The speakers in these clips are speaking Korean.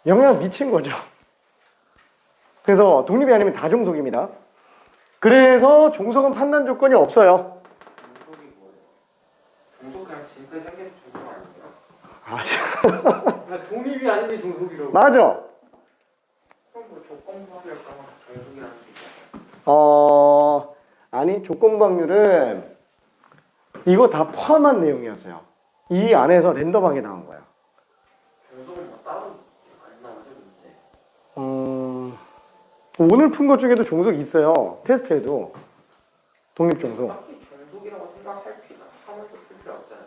영향 미친 거죠. 그래서 독립이 아니면 다 종속입니다. 그래서 종속은 판단 조건이 없어요. 종속이 뭐예요? 종속 그냥 지금까지 생긴 종속 아니에요? 그러니까 독립이 아닌 게 종속이라고. 맞아. 그럼 뭐 조건부 확률까만 종속이라는 수 있잖아요. 아니 조건부 확률은 이거 다 포함한 내용이었어요. 이 안에서 랜덤하게 나온 거야. 종속은 뭐 따로 안 나오죠, 문제? 오늘 푼 것 중에도 종속이 있어요. 테스트에도 독립 종속. 딱히 종속이라고 생각할 필요 하면서 풀 필요 없잖아요.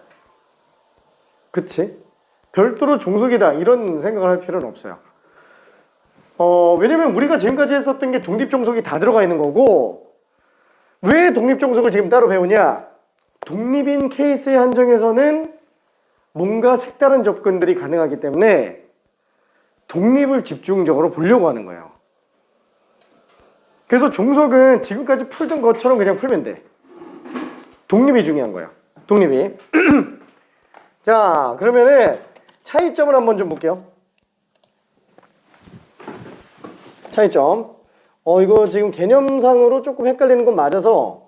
그치? 별도로 종속이다 이런 생각을 할 필요는 없어요. 왜냐면 우리가 지금까지 했었던 게 독립 종속이 다 들어가 있는 거고, 왜 독립 종속을 지금 따로 배우냐? 독립인 케이스의 한정에서는 뭔가 색다른 접근들이 가능하기 때문에 독립을 집중적으로 보려고 하는 거예요. 그래서 종속은 지금까지 풀던 것처럼 그냥 풀면 돼. 독립이 중요한 거예요. 독립이. 자, 그러면은 차이점을 한번 좀 볼게요. 차이점. 이거 지금 개념상으로 조금 헷갈리는 건 맞아서.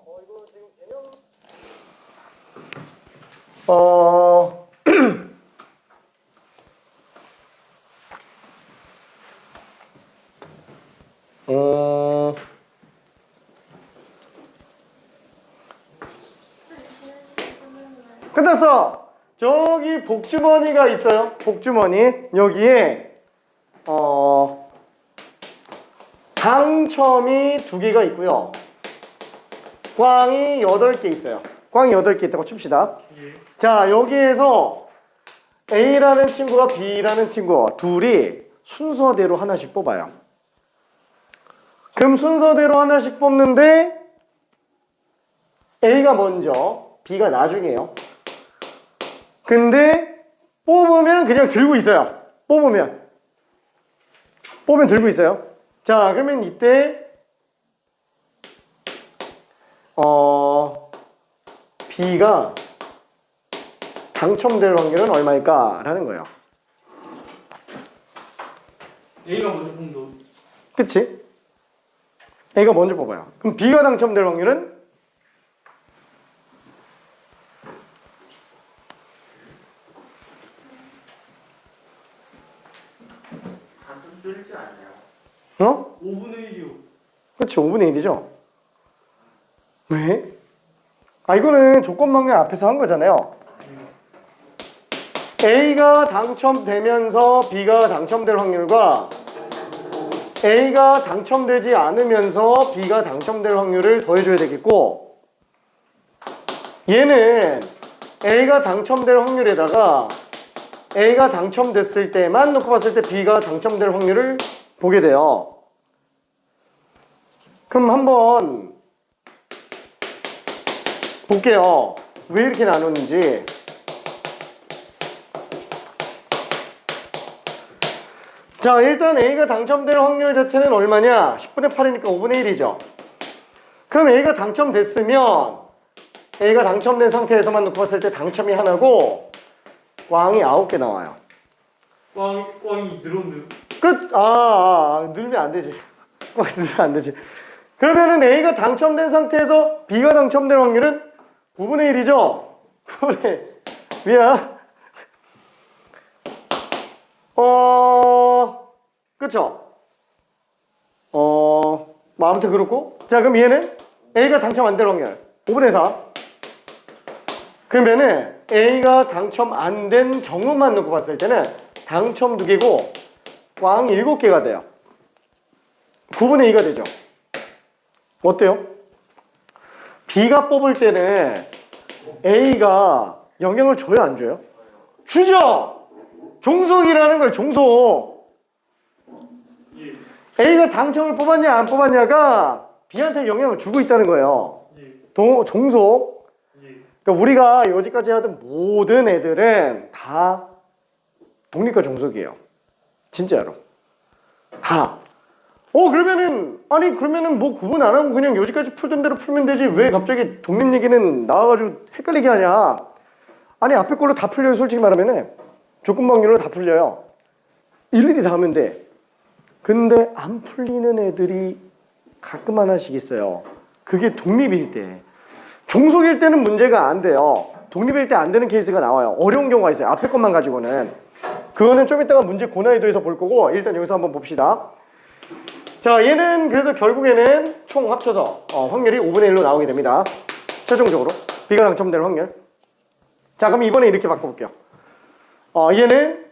끝났어. 저기 복주머니가 있어요. 복주머니. 여기에 당첨이 2개가 있고요. 꽝이 8개 있어요. 꽝이 8개 있다고 칩시다. 자, 여기에서 A라는 친구와 B라는 친구 둘이 순서대로 하나씩 뽑아요. 그럼 순서대로 하나씩 뽑는데 A가 먼저, B가 나중이에요. 근데 뽑으면 그냥 들고 있어요. 뽑으면 들고 있어요. 자, 그러면 이때 B가 당첨될 확률은 얼마일까? 라는 거예요. A가 먼저 뽑는다. 그치? A가 먼저 뽑아요. 그럼 B가 당첨될 확률은? 단순 줄지 않나요? 5분의 1이요. 그치, 5분의 1이죠? 왜? 이거는 조건 방향 앞에서 한 거잖아요. A가 당첨되면서 B가 당첨될 확률과 A가 당첨되지 않으면서 B가 당첨될 확률을 더해줘야 되겠고, 얘는 A가 당첨될 확률에다가 A가 당첨됐을 때만 놓고 봤을 때 B가 당첨될 확률을 보게 돼요. 그럼 한번 볼게요. 왜 이렇게 나누는지. 자, 일단 A가 당첨될 확률 자체는 얼마냐? 10분의 8이니까 5분의 1이죠. 그럼 A가 당첨됐으면 A가 당첨된 상태에서만 놓고 봤을 때 당첨이 하나고 꽝이 9개 나와요. 꽝이 늘었네요. 끝! 늘면 안 되지. 꽝이 늘면 안 되지. 그러면은 A가 당첨된 상태에서 B가 당첨될 확률은 9분의 1이죠? 9분의 1. 미안. 그쵸? 뭐 아무튼 그렇고. 자, 그럼 얘는 A가 당첨 안 될 확률 5분의 4. 그러면은 A가 당첨 안 된 경우만 놓고 봤을 때는 당첨 2개고 꽝 7개가 돼요. 9분의 2가 되죠. 어때요? B가 뽑을 때는 A가 영향을 줘요, 안 줘요? 주죠! 종속이라는 거예요, 종속. A가 당첨을 뽑았냐 안 뽑았냐가 B한테 영향을 주고 있다는 거예요. 종속. 그러니까 우리가 여지까지 하던 모든 애들은 다 독립과 종속이에요. 진짜로. 다. 그러면은 뭐 구분 안 하고 그냥 여지까지 풀던 대로 풀면 되지. 왜 갑자기 독립 얘기는 나와가지고 헷갈리게 하냐. 앞에 걸로 다 풀려요, 솔직히 말하면은. 조건 방률로 다 풀려요. 일일이 다 하면 돼. 근데 안 풀리는 애들이 가끔 하나씩 있어요. 그게 독립일 때. 종속일 때는 문제가 안 돼요. 독립일 때 안 되는 케이스가 나와요. 어려운 경우가 있어요. 앞에 것만 가지고는. 그거는 좀 이따가 문제 고난이도에서 볼 거고 일단 여기서 한번 봅시다. 자, 얘는 그래서 결국에는 총 합쳐서 확률이 5분의 1로 나오게 됩니다. 최종적으로 B가 당첨될 확률. 자, 그럼 이번에 이렇게 바꿔볼게요. 얘는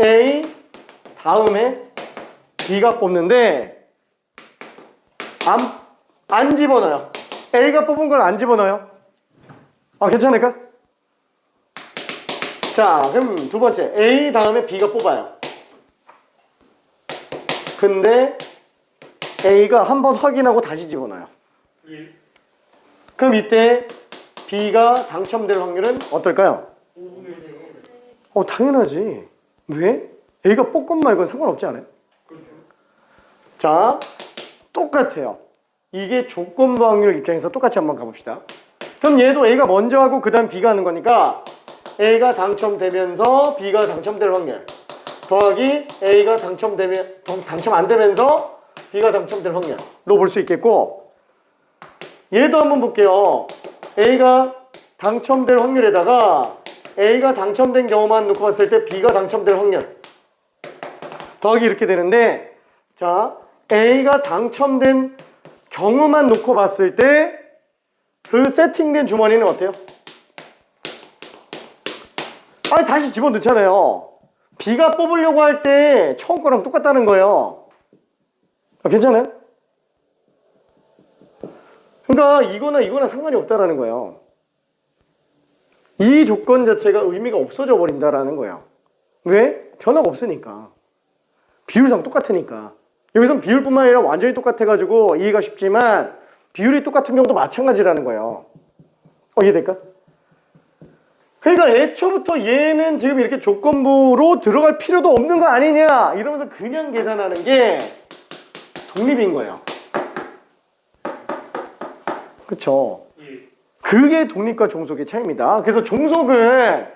A 다음에 B가 뽑는데 안 집어넣어요. A가 뽑은 걸 안 집어넣어요. 괜찮을까? 자, 그럼 두 번째 A 다음에 B가 뽑아요. 근데 A가 한 번 확인하고 다시 집어넣어요. 1. 그럼 이때 B가 당첨될 확률은 어떨까요? 5분의 1. 당연하지. 왜? A가 뽑건 말건 상관없지 않아요? 그렇죠. 자, 똑같아요. 이게 조건부 확률 입장에서 똑같이 한번 가봅시다. 그럼 얘도 A가 먼저 하고 그 다음 B가 하는 거니까 A가 당첨되면서 B가 당첨될 확률 더하기 A가 당첨 안 되면서 B가 당첨될 확률로 볼 수 있겠고, 얘도 한번 볼게요. A가 당첨될 확률에다가 A가 당첨된 경우만 놓고 봤을 때 B가 당첨될 확률 더하기 이렇게 되는데, 자, A가 당첨된 경우만 놓고 봤을 때 그 세팅된 주머니는 어때요? 다시 집어넣잖아요. B가 뽑으려고 할 때 처음 거랑 똑같다는 거예요. 괜찮아요? 그러니까 이거나 상관이 없다라는 거예요. 이 조건 자체가 의미가 없어져 버린다라는 거예요. 왜? 변화가 없으니까. 비율상 똑같으니까. 여기선 비율뿐만 아니라 완전히 똑같아가지고 이해가 쉽지만 비율이 똑같은 경우도 마찬가지라는 거예요. 이해될까? 그러니까 애초부터 얘는 지금 이렇게 조건부로 들어갈 필요도 없는 거 아니냐 이러면서 그냥 계산하는 게 독립인 거예요. 그쵸? 그게 독립과 종속의 차이입니다. 그래서 종속은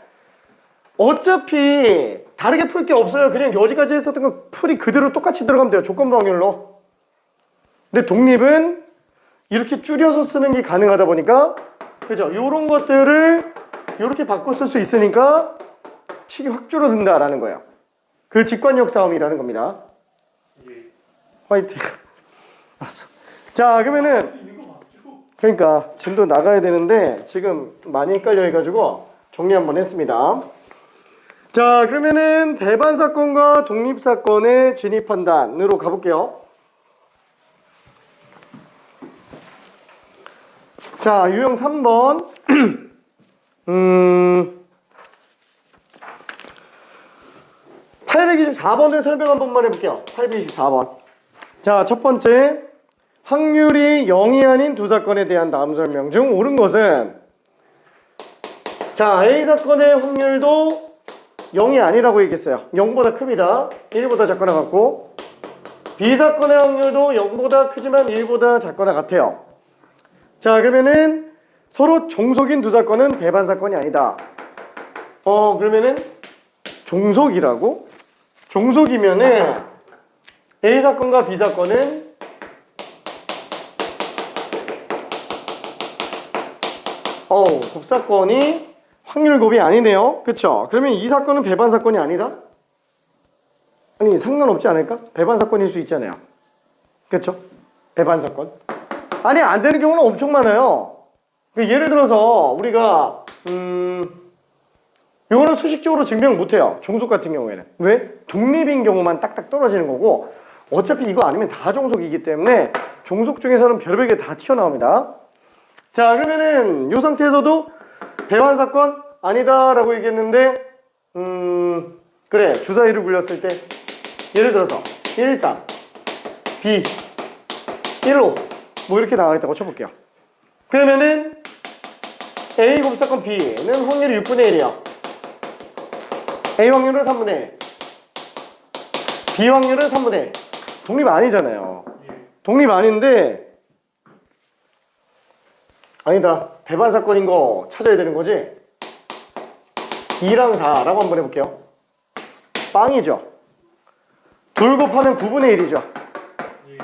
어차피 다르게 풀 게 없어요. 그냥 여지까지 했었던 거 풀이 그대로 똑같이 들어가면 돼요. 조건부 확률로. 근데 독립은 이렇게 줄여서 쓰는 게 가능하다 보니까, 그죠? 요런 것들을 이렇게 바꿔 쓸 수 있으니까 식이 확 줄어든다라는 거예요. 그 직관력 싸움이라는 겁니다. 화이팅. 알았어. 자, 그러면은 그러니까 진도 나가야 되는데 지금 많이 헷갈려 해가지고 정리 한번 했습니다. 자, 그러면은 배반 사건과 독립 사건의 진입 판단으로 가볼게요. 자, 유형 3번. 824번을 설명 한 번만 해볼게요. 824번. 자, 첫 번째. 확률이 0이 아닌 두 사건에 대한 다음 설명 중 옳은 것은, 자, A 사건의 확률도 0이 아니라고 얘기했어요. 0보다 큽니다. 1보다 작거나 같고, B 사건의 확률도 0보다 크지만 1보다 작거나 같아요. 자, 그러면은 서로 종속인 두 사건은 배반 사건이 아니다. 그러면은 종속이라고? 종속이면은 A 사건과 B 사건은 곱사건이 확률 곱이 아니네요. 그쵸? 그러면 이 사건은 배반 사건이 아니다? 아니, 상관없지 않을까? 배반 사건일 수 있잖아요. 그쵸? 배반 사건. 아니, 안 되는 경우는 엄청 많아요. 예를 들어서 우리가 이거는 수식적으로 증명 못해요. 종속 같은 경우에는. 왜? 독립인 경우만 딱딱 떨어지는 거고, 어차피 이거 아니면 다 종속이기 때문에 종속 중에서는 별별 게 다 튀어나옵니다. 자, 그러면은 이 상태에서도 배반 사건 아니다 라고 얘기했는데, 그래, 주사위를 굴렸을 때 예를 들어서 113 B 15 뭐 이렇게 나와있다고 쳐볼게요. 그러면은 A 곱사건 B는 확률이 6분의 1이에요. A 확률은 3분의 1, B 확률은 3분의 1. 독립 아니잖아요. 독립 아닌데, 아니다, 배반 사건인 거 찾아야 되는 거지. 2랑 4라고 한번 해볼게요. 빵이죠. 둘 곱하면 9분의 1이죠. 예.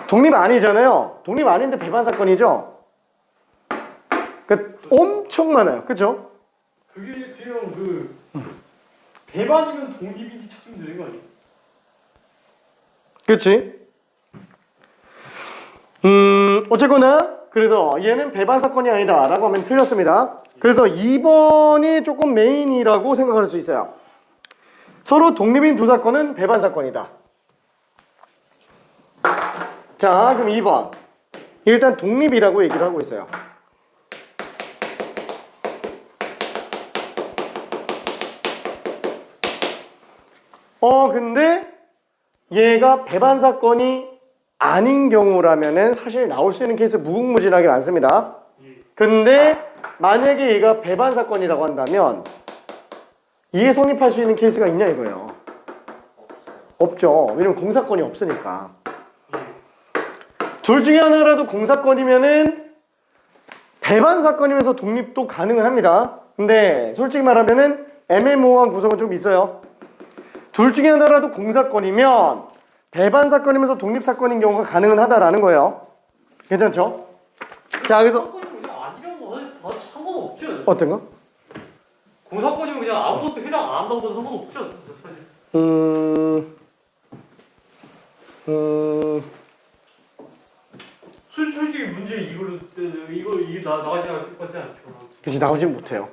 독립 아니잖아요. 독립 아닌데 배반 사건이죠. 그 엄청 많아요. 그죠? 그게 그냥 그 배반이면 독립인지 찾으면 되는 거 아니에요? 그치? 어쨌거나 그래서 얘는 배반 사건이 아니다 라고 하면 틀렸습니다. 그래서 2번이 조금 메인이라고 생각할 수 있어요. 서로 독립인 두 사건은 배반 사건이다. 자, 그럼 2번. 일단 독립이라고 얘기를 하고 있어요. 근데 얘가 배반 사건이 아닌 경우라면은 사실 나올 수 있는 케이스 무궁무진하게 많습니다. 근데 만약에 얘가 배반 사건이라고 한다면 이게 성립할 수 있는 케이스가 있냐 이거예요. 없죠. 왜냐면 공사건이 없으니까. 둘 중에 하나라도 공사건이면은 배반 사건이면서 독립도 가능은 합니다. 근데 솔직히 말하면은 애매모호한 구성은 좀 있어요. 둘 중에 하나라도 공사건이면 배반 사건이면서 독립 사건인 경우가 가능은 하다라는 거예요. 괜찮죠? 자, 그래서 공사건이면 그냥 아니라고 다 상관없지 않아요? 어떤 거? 공사건이면 그냥 아무것도 해당 안 한다고 해도 상관없지 않아요? 사실. 솔직히 문제 이게 나가지 않을 것 같지 않죠? 그치, 나오진 못해요.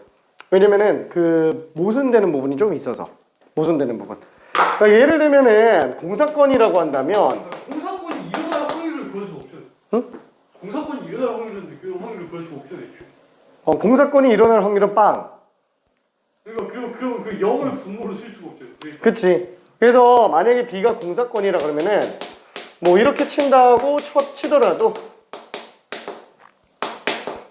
왜냐면은 그 모순되는 부분이 좀 있어서. 모순되는 부분. 그러니까 예를 들면은 공사건이라고 한다면 공사건이 일어날 확률을 그럴 수 없죠. 응? 공사건이 일어날 확률을 그럴 수 없죠, 애초에. 공사건이 일어날 확률은 빵. 그러니까 그럼 그 0을 분모로 쓸 수가 없죠. 그러니까. 그치. 그래서 만약에 B가 공사건이라 그러면은 뭐 이렇게 친다고 치더라도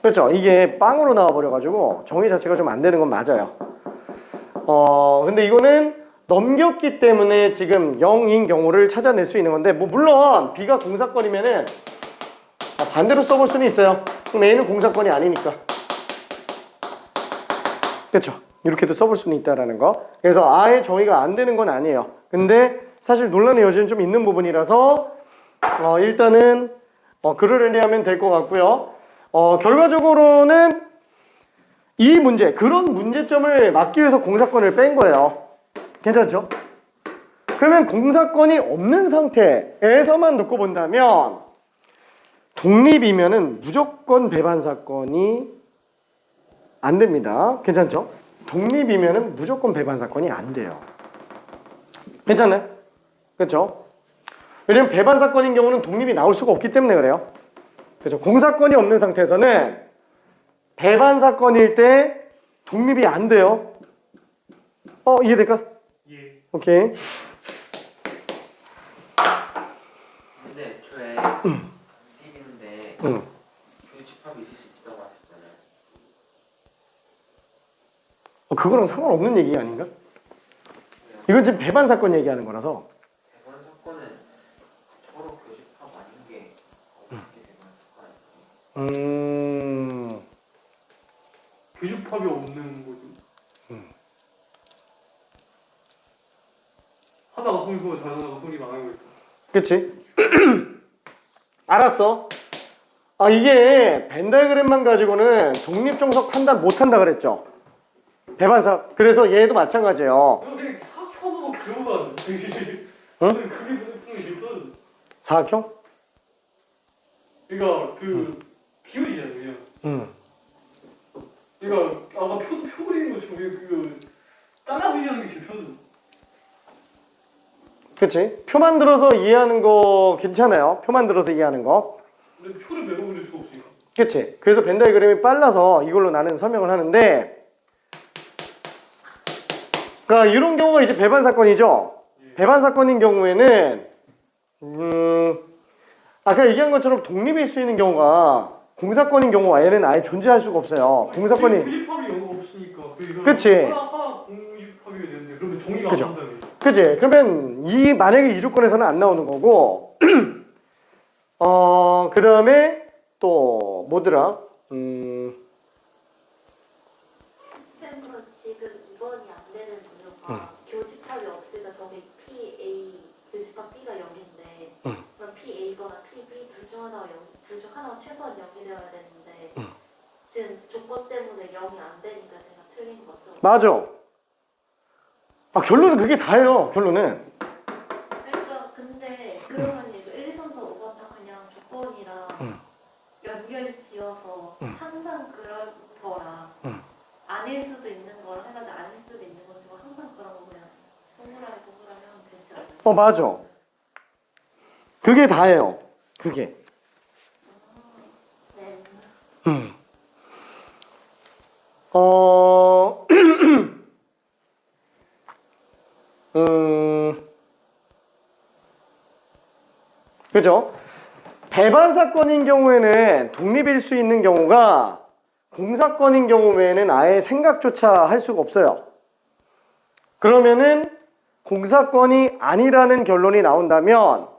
그렇죠. 이게 빵으로 나와버려가지고 정의 자체가 좀 안 되는 건 맞아요. 근데 이거는 넘겼기 때문에 지금 0인 경우를 찾아낼 수 있는 건데 뭐 물론 B가 공사건이면은 반대로 써볼 수는 있어요. 그럼 A는 공사건이 아니니까. 그렇죠. 이렇게도 써볼 수는 있다라는 거. 그래서 아예 정의가 안 되는 건 아니에요. 근데 사실 논란의 여지는 좀 있는 부분이라서 일단은 그러려니 될 것 같고요. 결과적으로는 이 문제, 그런 문제점을 막기 위해서 공사건을 뺀 거예요. 괜찮죠? 그러면 공사건이 없는 상태에서만 놓고 본다면 독립이면은 무조건 배반 사건이 안 됩니다. 괜찮죠? 독립이면은 무조건 배반 사건이 안 돼요. 괜찮나요? 그렇죠? 왜냐면 배반 사건인 경우는 독립이 나올 수가 없기 때문에 그래요. 그렇죠? 공사건이 없는 상태에서는 배반 사건일 때 독립이 안 돼요. 이해될까? 예. 오케이. 근데 애초에 띠비인데 교집합이 있을 수 있다고 하셨잖아요. 그거랑 상관없는 얘기 아닌가? 이건 지금 배반 사건 얘기하는 거라서. 대번 사건은 서로 교집합 아닌 게 어떻게 대번 사건? 교집합이 없는 거죠. 하다가 성립하고 다른 하다가 성립 안 하고 있다. 그치? 알았어. 이게 벤 다이그램만 가지고는 독립종속 판단 못한다 그랬죠? 배반사. 그래서 얘도 마찬가지예요. 그냥 사켜도 기호가 응? 그게 무슨 소리지? 사각형? 그러니까 그 비율이잖아요, 그냥. 그러니까 아까 표 그리는 것처럼 그 잘라 그리는 게 제일 편하죠. 그치? 표만 들어서 이해하는 거 괜찮아요. 표만 들어서 이해하는 거. 근데 표를 매우 그릴 수가 없으니까. 그치? 그래서 벤 다이그램이 빨라서 이걸로 나는 설명을 하는데, 그러니까 이런 경우가 이제 배반 사건이죠. 배반 사건인 경우에는 아까 얘기한 것처럼 독립일 수 있는 경우가 공사건인 경우와 얘는 아예 존재할 수가 없어요. 공사건이. 공립합이 영어가 없으니까. 그치? 하나 공립합이 되는데 그러면 정의가 그죠. 안 한다는. 그치? 그러면 만약에 이 조건에서는 안 나오는 거고, 그 다음에 또 뭐더라? 쌤은 지금 2번이 안 되는 이유가 교집합이 없으니까 저기 PA 교집합 B가 0인데 그럼 PA거나 PB 둘 중 하나가 최소한 0이 되어야 되는데 지금 조건 때문에 0이 안 되니까 제가 틀린 거죠. 맞아. 아, 결론은 그게 다예요. 결론은. 그러니까 근데 그러면 이제 1, 2, 3, 4, 5가 다 그냥 조건이랑 연결 지어서 항상 그럴 거랑 아닐 수도 있는 거랑 해가지고 아닐 수도 있는 거지만 항상 그런 거 그냥 동그라미 하면 되지 않아요? 맞아. 그게 다예요. 그게. 네. 그죠? 배반 사건인 경우에는 독립일 수 있는 경우가 공사건인 경우에는 아예 생각조차 할 수가 없어요. 그러면은 공사건이 아니라는 결론이 나온다면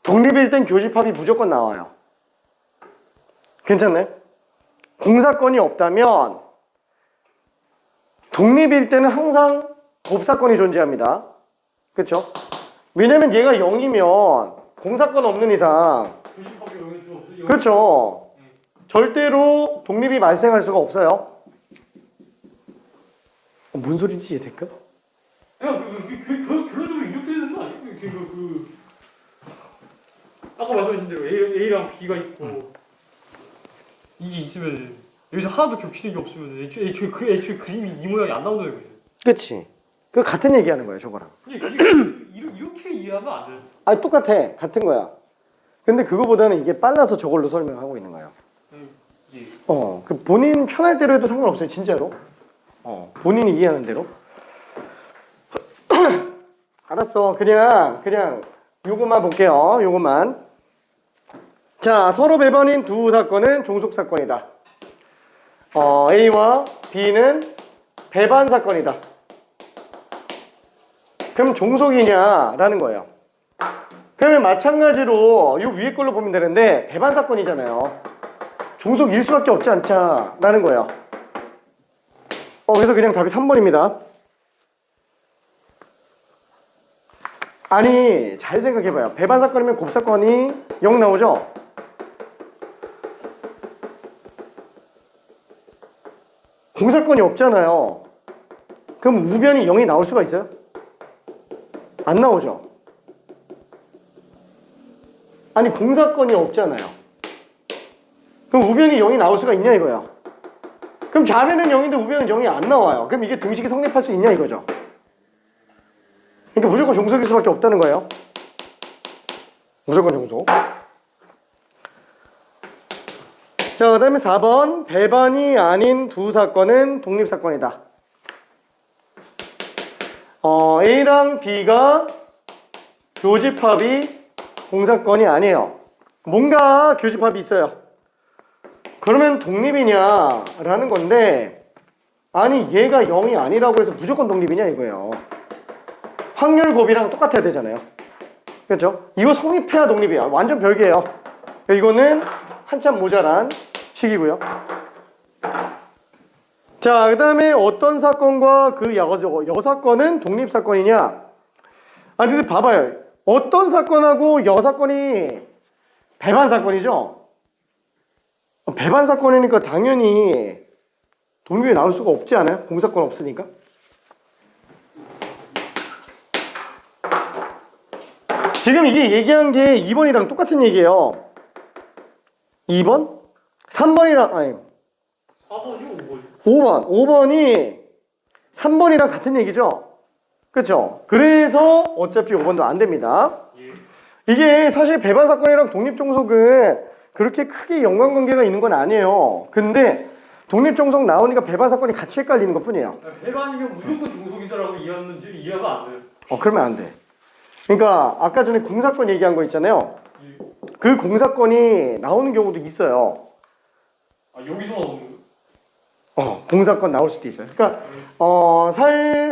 독립일 땐 교집합이 무조건 나와요. 괜찮나요? 공사건이 없다면 독립일 때는 항상 법사건이 존재합니다. 그렇죠? 왜냐면 얘가 0이면 공사건 없는 이상 교집합이 영일 수가 없어요. 그렇죠. 절대로 독립이 발생할 수가 없어요. 뭔 소리인지 이해될까? 그냥 결론적으로 이렇게 되는 거 아니에요? 아까 말씀하신 대로 A랑 B가 있고 이게 있으면 여기서 하나도 겹치는 게 없으면 애초에 그림이 이 모양이 안 나온다는 거죠. 그치. 그 같은 얘기하는 거예요, 저거랑. 이렇게 이해하면 안 돼요. 아, 똑같아. 같은 거야. 근데 그거보다는 이게 빨라서 저걸로 설명하고 있는 거예요. 예. 그 본인 편할 대로 해도 상관없어요, 진짜로. 본인이 이해하는 대로. 알았어. 그냥 요것만 볼게요. 요것만. 자, 서로 배반인 두 사건은 종속 사건이다. A와 B는 배반 사건이다. 그럼 종속이냐라는 거예요. 그러면 마찬가지로 이 위에 걸로 보면 되는데 배반 사건이잖아요. 종속일 수밖에 없지 않냐라는 거예요. 그래서 그냥 답이 3번입니다. 아니, 잘 생각해봐요. 배반 사건이면 곱사건이 0 나오죠? 공사건이 없잖아요. 그럼 우변이 0이 나올 수가 있어요? 안 나오죠? 아니, 공사건이 없잖아요. 그럼 우변이 0이 나올 수가 있냐 이거야. 그럼 좌변은 0인데 우변은 0이 안 나와요. 그럼 이게 등식이 성립할 수 있냐 이거죠. 그러니까 무조건 종속일 수밖에 없다는 거예요. 무조건 종속. 자, 그 다음에 4번. 배반이 아닌 두 사건은 독립사건이다. A랑 B가 교집합이 공사건이 아니에요. 뭔가 교집합이 있어요. 그러면 독립이냐라는 건데, 아니 얘가 0이 아니라고 해서 무조건 독립이냐 이거예요. 확률 곱이랑 똑같아야 되잖아요. 그렇죠? 이거 성립해야 독립이야. 완전 별개예요. 이거는 한참 모자란 식이고요. 자, 그 다음에 어떤 사건과 그 여사건은 독립사건이냐? 아니 근데 봐봐요. 어떤 사건하고 여사건이 배반사건이죠? 배반사건이니까 당연히 독립이 나올 수가 없지 않아요? 공사건 없으니까. 지금 이게 얘기한 게 2번이랑 똑같은 얘기예요. 2번? 3번이랑 아니 4번이요? 5번. 5번이 3번이랑 같은 얘기죠? 그렇죠? 그래서 어차피 5번도 안 됩니다. 이게 사실 배반 사건이랑 독립 종속은 그렇게 크게 연관관계가 있는 건 아니에요. 근데 독립 종속 나오니까 배반 사건이 같이 헷갈리는 것뿐이에요. 배반이면 무조건 종속이다라고 이해하는지 이해가 안 돼요. 그러면 안 돼. 그러니까 아까 전에 공사건 얘기한 거 있잖아요. 그 공사건이 나오는 경우도 있어요. 여기서 나오는 거예요? 공사건 나올 수도 있어요. 그러니까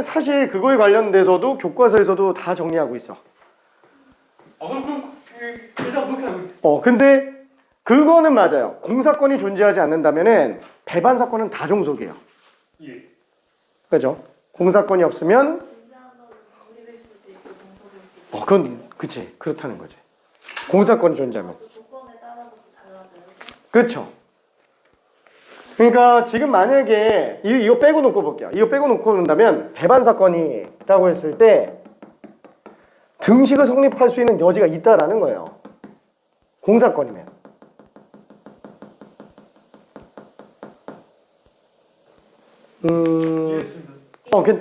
사실 그거에 관련돼서도 교과서에서도 다 정리하고 있어. 그럼 일단 그렇게 알고 있어요. 근데 그거는 맞아요. 공사건이 존재하지 않는다면은 배반 사건은 다 종속이에요. 예. 그죠? 공사건이 없으면 존재하는 독립일 그건 그치 그렇다는 거지. 공사권이 존재하면. 조건에 따라서 달라져요. 그렇죠. 그러니까 지금 만약에 이거 빼고 놓고 볼게요. 이거 빼고 놓고 본다면 배반 사건이라고 했을 때 등식을 성립할 수 있는 여지가 있다라는 거예요. 공사건이면. 이해했습니다.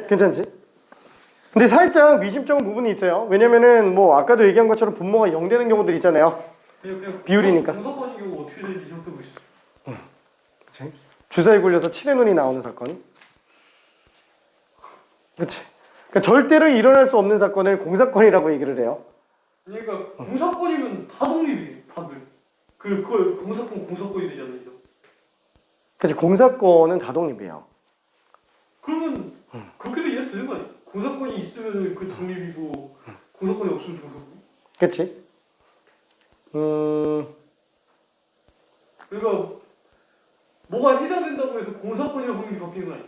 괜찮지? 근데 살짝 미심쩍은 부분이 있어요. 왜냐면은 뭐 아까도 얘기한 것처럼 분모가 0 되는 경우들 있잖아요. 그냥 비율이니까. 공사권인 경우 어떻게 되는지 생각해보고 있어. 그치? 주사위 굴려서 7의 눈이 나오는 사건. 그치? 그러니까 절대로 일어날 수 없는 사건을 공사건이라고 얘기를 해요. 그러니까 공사권이면 다 독립이 다들. 그 공사권이 되잖아요. 이제. 그치? 공사건은 다독립이에요. 그러면 그렇게도 이해도 되는 거 아니야? 공사권이 있으면 그 독립이고 공사권이 없으면 종사권. 그치? 그러니까 뭐가 해당된다고 해서 공사권이랑 확률이 바뀌는 거 아니야?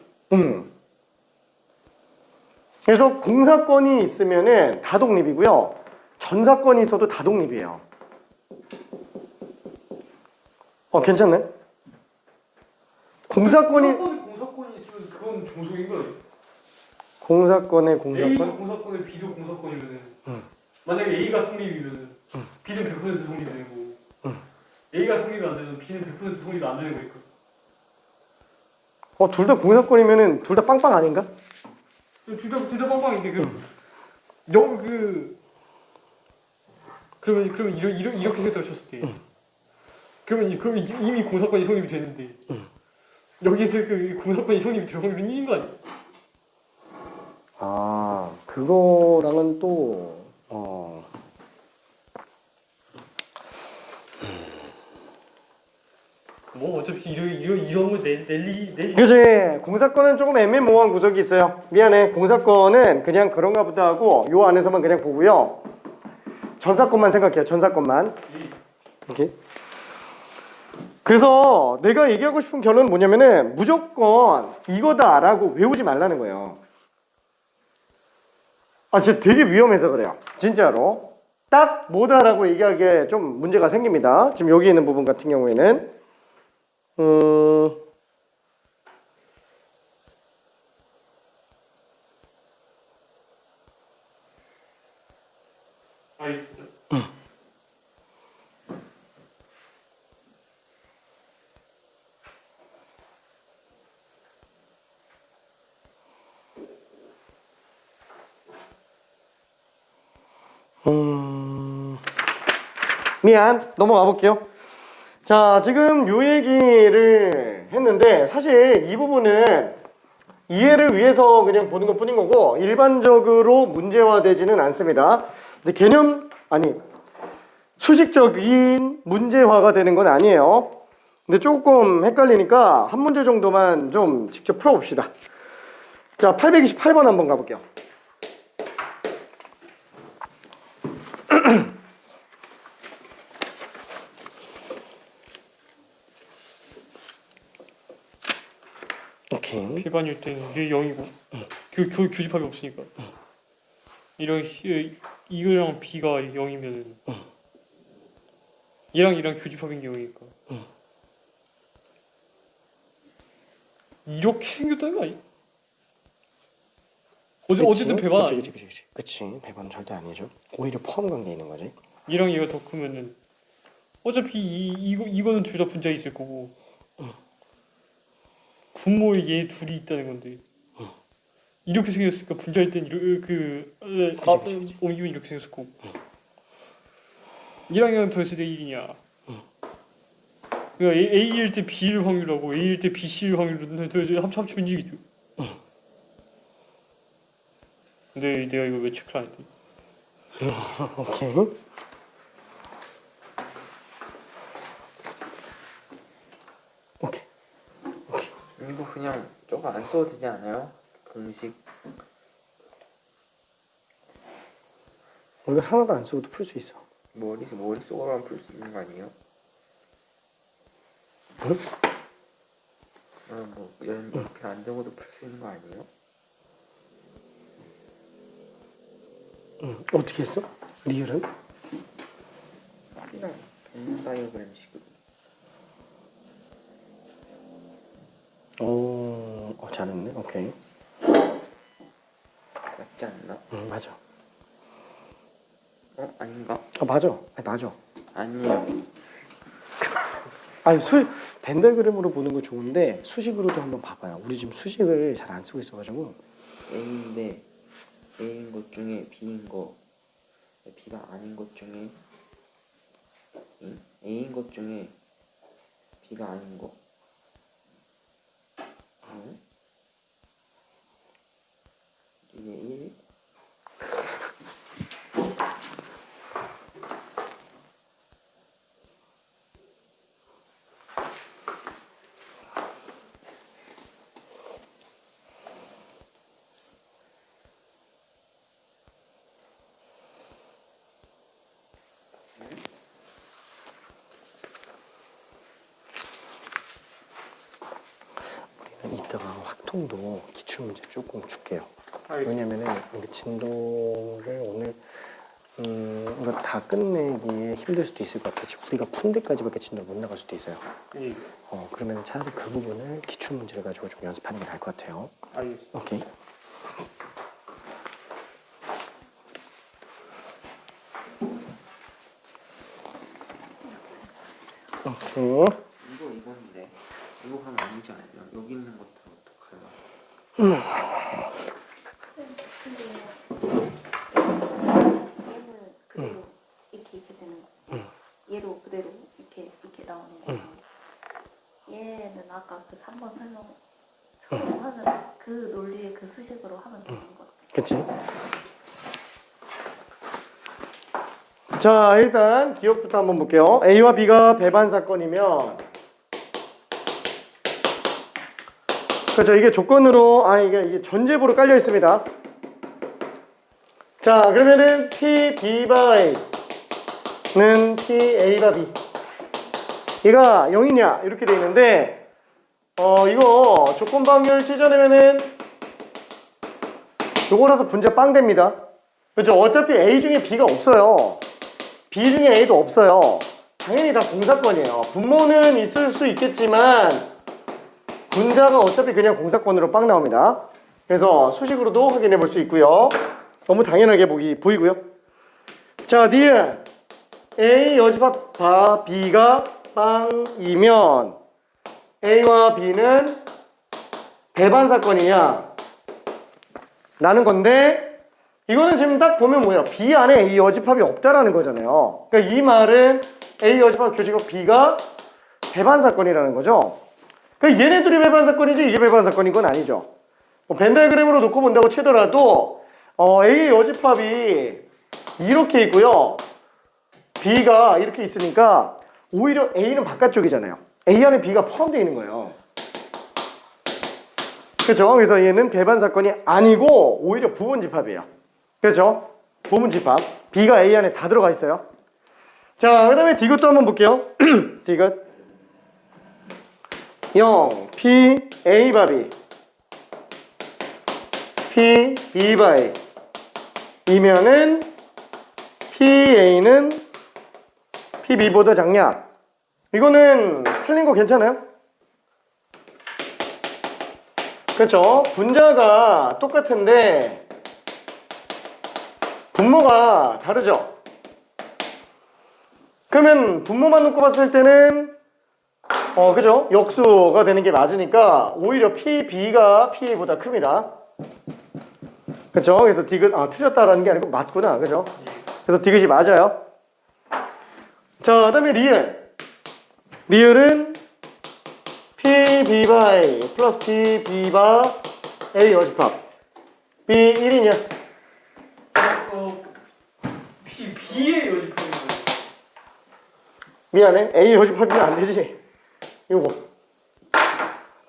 그래서 공사건이 있으면은 다독립이고요. 전사건이 있어도 다독립이에요. 괜찮네? 공사건이 공사권이 있으면 그건 종속인 거 아니야? 공사건의 A도 공사건? 공사권에 B도 공사권이면은 만약에 A가 성립이면은 B는 100% 성립이 되고 A가 성립이 안 되면 B는 100% 성립이 안 되는 거니까. 둘 다 공사건이면은 둘 다 빵빵 아닌가? 둘다 빵빵인데 그러면 이렇게 생각해 쳤을 때 그러면 이미 공사권이 성립이 되는데 여기서 그 공사권이 성립이 될 확률은 1인 거 아니야? 그거랑은 또 뭐 어차피 이런 거 nel리 그지. 공사건은 조금 애매모호한 구석이 있어요. 미안해. 공사건은 그냥 그런가 보다 하고 요 안에서만 그냥 보고요. 전사건만 생각해요. 전사건만. 이렇게. 그래서 내가 얘기하고 싶은 결론은 뭐냐면은 무조건 이거다라고 외우지 말라는 거예요. 진짜 되게 위험해서 그래요. 진짜로. 딱 뭐다라고 얘기하기에 좀 문제가 생깁니다. 지금 여기 있는 부분 같은 경우에는 알겠습니다. 미안. 넘어가 볼게요. 자, 지금 요 얘기를 했는데 사실 이 부분은 이해를 위해서 그냥 보는 것 뿐인 거고 일반적으로 문제화되지는 않습니다. 근데 수식적인 문제화가 되는 건 아니에요. 근데 조금 헷갈리니까 한 문제 정도만 좀 직접 풀어봅시다. 자, 828번 한번 가볼게요. 오케이. 필반일 때는 이게 0이고 교집합이 없으니까 이거랑 B가 0이면은 얘랑 교집합인 게 0이니까 이렇게 생겼다는 거 아니야? 어쨌든 배반 아니야? 그치. 배반은 절대 아니죠. 오히려 포함 관계에 있는 거지. 얘랑 얘가 더 크면은 어차피 이거는 둘 다 분자에 있을 거고 분모에 얘 둘이 있다는 건데 이렇게 생겼으니까 분자일 땐 그치. 옮기면 이렇게 생겼을 거고 얘랑 얘랑 더했을 때 1이냐 그러니까 A일 때 B일 확률하고 A일 때 BC일 확률은 합치면 1이죠. 근데 내가 이거 왜 체크를 안 했지? 오케이. 오케이. 이거 그냥 저거 안 써도 되지 않아요? 공식. 이걸 하나도 안 쓰고도 풀 수 있어. 머릿속으로만 풀 수 있는 거 아니에요? 응? 이렇게 안 적어도 풀 수 있는 거 아니에요? 어떻게 했어? 리을은? 그냥 벤 다이어그램 식으로. 잘했네. 오케이. 맞지 않나? 맞아. 아닌가? 맞아. 아니, 맞아. 아니에요. 아니 벤다그램으로 보는 거 좋은데 수식으로도 한번 봐봐요. 우리 지금 수식을 잘 안 쓰고 있어가지고. A인데 A인 것 중에 B인 거, B가 아닌 것 중에 A인 것 중에 B가 아닌 거. 이게 1? 우리는 이따가 확통도 기출문제 조금 줄게요. 알겠습니다. 왜냐면은 우리 진도를 오늘 이거 다 끝내기에 힘들 수도 있을 것 같아요. 지금 우리가 푼 데까지밖에 진도를 못 나갈 수도 있어요. 예, 그러면 차라리 그 부분을 기출 문제를 가지고 좀 연습하는 게 나을 것 같아요. 알겠습니다. 오케이. 오케이. 이건데 이거 하면 아니지 않냐? 여기 있는 것도 어떡할라? 얘는 그대로 이렇게 되는 거. 얘도 그대로 이렇게 나오는 거. 얘는 아까 그 3번 설명하는 그 논리의 그 수식으로 하면 되는 거. 그치? 자, 일단 기억부터 한번 볼게요. A와 B가 배반 사건이면 그렇죠. 이게 조건으로 이게 전제부로 깔려 있습니다. 자, 그러면은 P, B바 A는 P, A바 B. 얘가 0이냐 이렇게 돼 있는데 이거 조건 방열 찢어내면은 요거라서 분자 빵 됩니다. 그렇죠. 어차피 A 중에 B가 없어요. B 중에 A도 없어요. 당연히 다 공사건이에요. 분모는 있을 수 있겠지만 분자가 어차피 그냥 공사건으로 빵 나옵니다. 그래서 수식으로도 확인해 볼 수 있고요. 너무 당연하게 보이고요. 자, 니은 A 여집합 바 B가 빵이면 A와 B는 배반 사건이냐 라는 건데 이거는 지금 딱 보면 뭐예요? B 안에 A 여집합이 없다라는 거잖아요. 그러니까 이 말은 A 여집합 교집합 B가 배반 사건이라는 거죠. 그러니까 얘네들이 배반 사건이지 이게 배반 사건인 건 아니죠. 벤 다이어그램으로 놓고 본다고 치더라도 A 여집합이 이렇게 있고요. B가 이렇게 있으니까 오히려 A는 바깥쪽이잖아요. A 안에 B가 포함되어 있는 거예요. 그렇죠? 그래서 얘는 배반 사건이 아니고 오히려 부분집합이에요. 그렇죠? 부분집합. B가 A 안에 다 들어가 있어요. 자, 그 다음에 D것도 한번 볼게요. D것 0, P, A 바 B P, B 바 A 이면은 PA는 PB보다 작냐? 이거는 틀린 거 괜찮아요? 그렇죠? 분자가 똑같은데 분모가 다르죠? 그러면 분모만 놓고 봤을 때는 그죠? 역수가 되는 게 맞으니까 오히려 PB가 PA보다 큽니다. 그렇죠? 그래서 디귿 틀렸다라는 게 아니고 맞구나. 그죠? 그래서 디귿이 맞아요. 자, 그다음에 리을은 P, B 바 A 플러스 P, B 바 A 여집합 B 1이냐? B의 여집합인 거예요. 미안해. A 여집합이면 안 되지. 이거.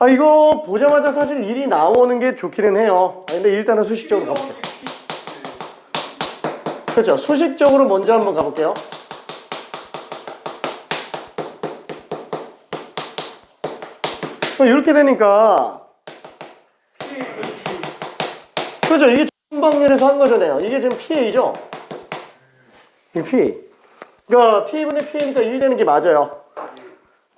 이거 보자마자 사실 1이 나오는 게 좋기는 해요. 근데 일단은 수식적으로 가볼게요. 그렇죠. 수식적으로 먼저 한번 가볼게요. 이렇게 되니까 그렇죠. 이게 이분법률에서 한 거잖아요. 이게 지금 PA죠? 이 PA. 그러니까 PA분의 PA니까 1 되는 게 맞아요.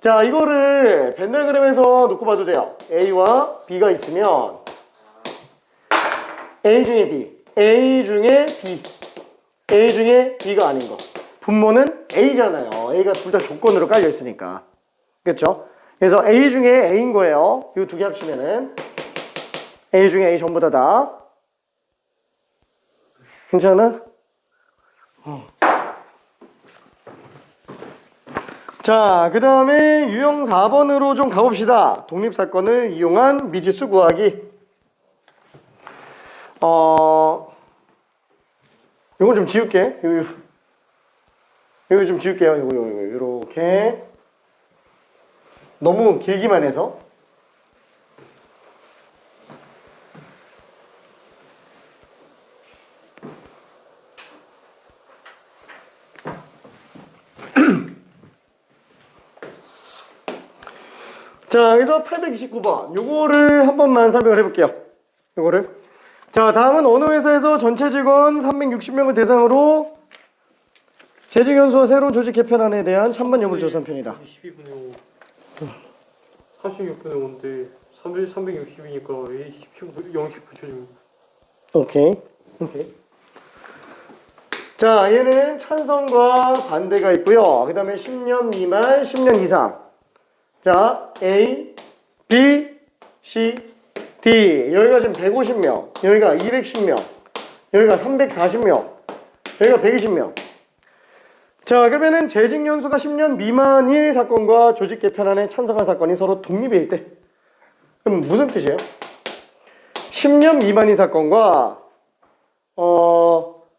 자, 이거를 벤달그램에서 놓고 봐도 돼요. A와 B가 있으면 A 중에 B, A 중에 B, A 중에 B가 아닌 거. 분모는 A잖아요. A가 둘 다 조건으로 깔려 있으니까. 그렇죠? 그래서 A 중에 A인 거예요. 이 두 개 합치면은 A 중에 A 전부 다다. 괜찮아? 자, 그 다음에 유형 4번으로 좀 가봅시다. 독립사건을 이용한 미지수 구하기. 요건 좀 지울게. 요거 좀 지울게요. 요거, 요렇게. 너무 길기만 해서. 자, 그래서 829번. 요거를 한 번만 설명을 해볼게요. 요거를. 자, 다음은 어느 회사에서 전체 직원 360명을 대상으로 재직연수와 새로운 조직 개편안에 대한 찬반 여부를 조사한 편이다. 12분의 5 36분의 5인데 360이니까 A 0씩 붙여주면 오케이. 자, 얘는 찬성과 반대가 있고요. 그 다음에 10년 미만, 10년 이상. 자, A, B, C, D. 여기가 지금 150명, 여기가 210명, 여기가 340명, 여기가 120명. 자, 그러면은 재직 연수가 10년 미만일 사건과 조직 개편안에 찬성한 사건이 서로 독립일 때. 그럼 무슨 뜻이에요? 10년 미만인 사건과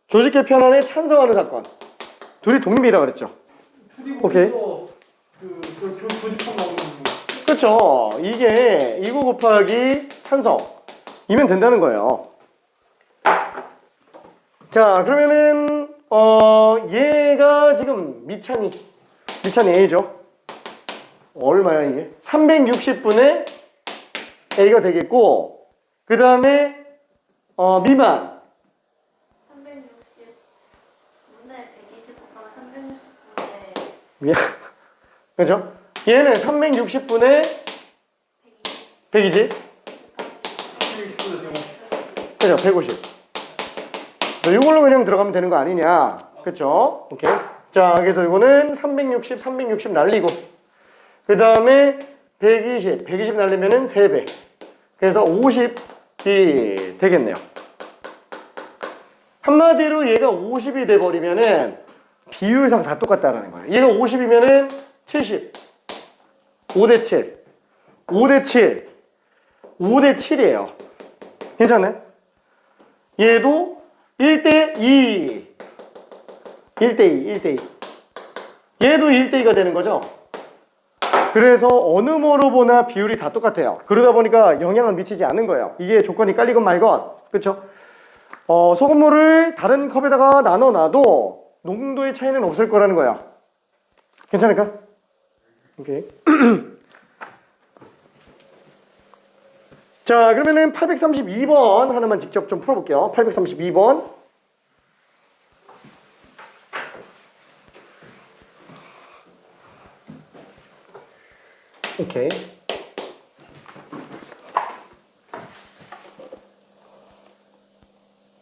조직 개편안에 찬성하는 사건. 둘이 독립이라 그랬죠. 오케이. 그 조직법 나오는 거. 그렇죠. 이게 이거 곱하기 찬성이면 된다는 거예요. 자, 그러면은 얘가 지금 미찬이 A죠. 얼마야 이게? 360분의 A가 되겠고, 그 다음에 미만 360 분의 120 곱하기 360분의 미안. 그렇죠? 얘는 360분의 120. 그죠? 150. 그래서 이걸로 그냥 들어가면 되는 거 아니냐. 그쵸? 오케이. 자, 그래서 이거는 360 날리고, 그 다음에 120 날리면은 3배. 그래서 50이 되겠네요. 한마디로 얘가 50이 돼버리면은 비율상 다 똑같다라는 거예요. 얘가 50이면은 70. 5대 7. 5대 7. 5대 7이에요. 괜찮나요? 얘도 1대 2. 1대 2. 1대 2. 얘도 1대 2가 되는 거죠. 그래서 어느 뭐로 보나 비율이 다 똑같아요. 그러다 보니까 영향을 미치지 않는 거예요. 이게 조건이 깔리건 말건. 그쵸? 소금물을 다른 컵에다가 나눠 놔도 농도의 차이는 없을 거라는 거야. 괜찮을까? 오케이. 자, 그러면은 832번 하나만 직접 좀 풀어볼게요. 832번. 오케이.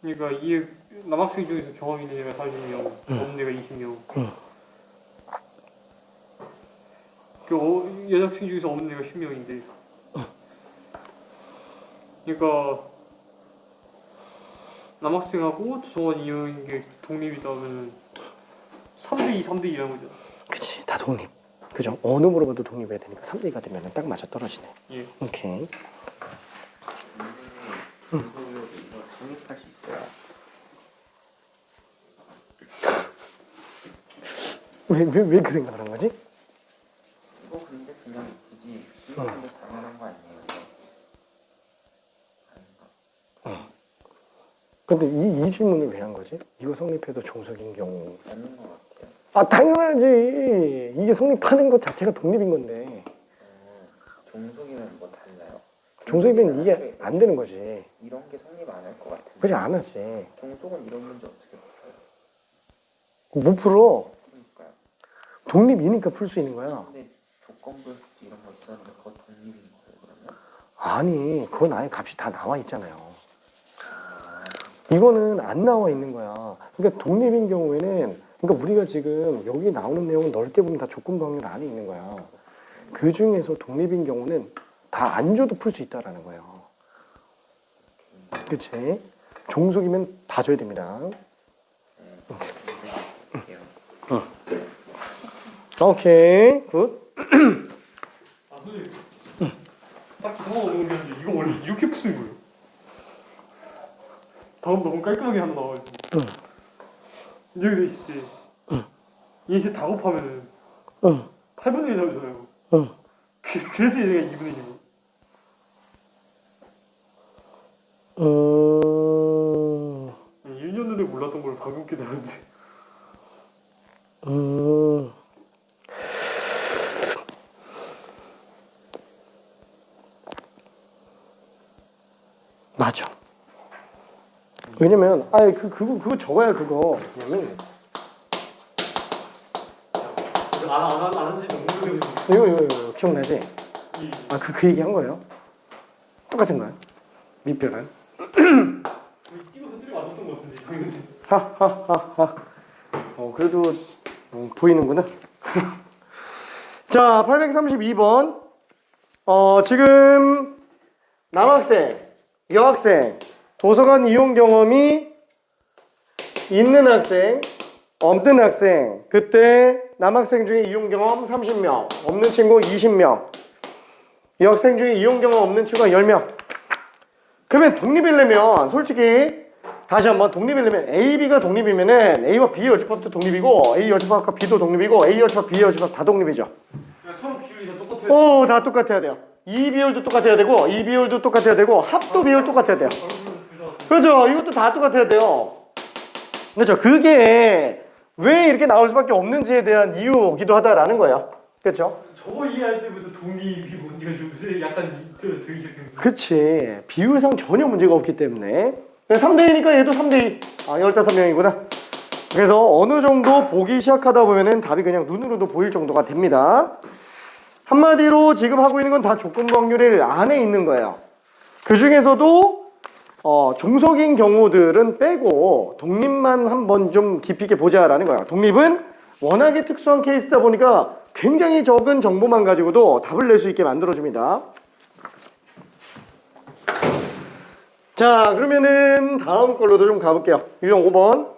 그러니까 이 남학생 중에서 경험 있는 애가 40명, 없는 애가 20명. 그 여학생 중에서 없는 애가 10명인데. 그러니까 남학생하고 조성원 이형인 게 독립이다 하면 3대2, 3대2라는 거죠. 그치, 다 독립. 그죠? 어느 물어봐도 독립해야 되니까 3대 2가 되면 딱 맞아 떨어지네. 예. 오케이. 근데 이거 독립할 수 있어요. 왜 그 생각을 한 거지? 이거 근데 그냥 굳이 이걸로 당연한 거 아니에요? 아닌가? 근데 이 질문을 왜 한 거지? 이거 성립해도 종속인 경우. 맞는 것 같아요. 아, 당연하지. 이게 성립하는 것 자체가 독립인 건데. 종속이면 뭐 달라요? 종속이면 이게 안 되는 거지. 이런 게 성립 안 할 것 같은데. 그지 안 하지. 종속은 이런 문제 어떻게 풀어요? 못 풀어. 그러니까요. 독립이니까 풀 수 있는 거야. 근데 조건부 이런 거 있었는데 그거 독립인 거예요 그러면? 아니, 그건 아예 값이 다 나와 있잖아요. 이거는 안 나와 있는 거야. 그러니까 독립인 경우에는, 그러니까 우리가 지금 여기 나오는 내용은 넓게 보면 다 조건부 확률 안에 있는 거야. 그 중에서 독립인 경우는 다 안 줘도 풀 수 있다라는 거예요. 그치? 종속이면 다 줘야 됩니다. 오케이, 굿. 아 선생님 딱히 상관없는 게 아닌데 이거 원래 이렇게 푸는 거예요? 다음 너무 깔끔하게 하나 나와가지고 이렇게 돼 있을 때 얘 이제 다 곱하면은 8분의 1 나오잖아요. 그래서 얘가 2분의 1이고 음, 1년 전에 몰랐던 걸 방금 깨 나는데 맞아. 왜냐면, 아니, 그거 적어야 그거. 왜냐면, 안한지 너무 오래돼서 이거 기억나지? 아, 그 얘기 한 거예요? 똑같은 거야? 밑변은? 찍어서 때려 맞았던 것 같은데 당연히. 하하하하. 그래도 보이는구나. 자, 832번. 지금 남학생, 여학생, 도서관 이용 경험이 있는 학생, 없는 학생. 그때 남학생 중에 이용 경험 30명, 없는 친구 20명. 여학생 중에 이용 경험 없는 친구가 10명. 그러면 독립이려면 솔직히 다시 한번 독립이려면 A, B가 독립이면은 A와 B의 여집합도 독립이고 A 여집합과 B도 독립이고 A 여집합, B 여집합 다 독립이죠. 그냥 서로 비율이 다 똑같아요. 다 똑같아야 돼요. 이 비율도 똑같아야 되고 이 비율도 똑같아야 되고 합도 비율 똑같아야 돼요. 그렇죠. 이것도 다 똑같아야 돼요. 그렇죠. 그게 왜 이렇게 나올 수밖에 없는지에 대한 이유기도 하다라는 거예요. 그렇죠. 저거 이해할 때부터 독립이 뭔지가 좀 약간 들기 시작했는데. 그치. 비율상 전혀 문제가 없기 때문에 3대2니까 얘도 3대2. 15명이구나. 그래서 어느 정도 보기 시작하다 보면은 답이 그냥 눈으로도 보일 정도가 됩니다. 한마디로 지금 하고 있는 건 다 조건부 확률 안에 있는 거예요. 그 중에서도 종속인 경우들은 빼고 독립만 한번 좀 깊이 있게 보자라는 거예요. 독립은 워낙에 특수한 케이스다 보니까 굉장히 적은 정보만 가지고도 답을 낼 수 있게 만들어줍니다. 자, 그러면은 다음 걸로도 좀 가볼게요. 유형 5번.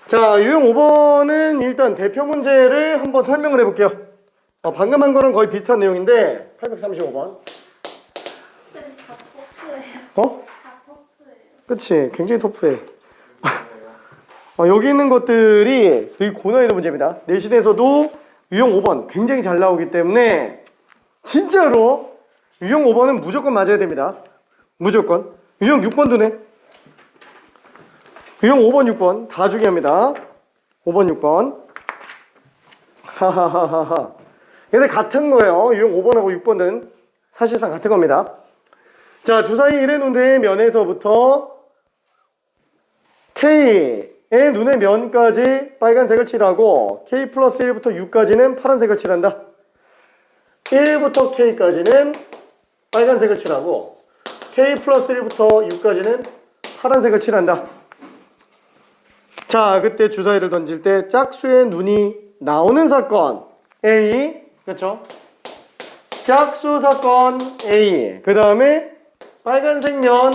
자, 유형 5번은 일단 대표 문제를 한번 설명을 해볼게요. 방금 한 거랑 거의 비슷한 내용인데 835번. 쌤, 다 터프예요. 다 터프예요. 그치, 굉장히 터프해. 여기 있는 것들이 되게 고난이도 문제입니다. 내신에서도 유형 5번 굉장히 잘 나오기 때문에 진짜로 유형 5번은 무조건 맞아야 됩니다. 무조건. 유형 6번도 네. 유형 5번, 6번 다 중요합니다. 5번, 6번. 하하하하하. 근데 같은 거예요. 유형 5번하고 6번은 사실상 같은 겁니다. 자, 주사위 1의 눈의 면에서부터 K의 눈의 면까지 빨간색을 칠하고 K 플러스 1부터 6까지는 파란색을 칠한다. 1부터 K까지는 빨간색을 칠하고 K 플러스 1부터 6까지는 파란색을 칠한다. 자, 그때 주사위를 던질 때 짝수의 눈이 나오는 사건 A, 그렇죠? 짝수 사건 A, 그 다음에 빨간색 면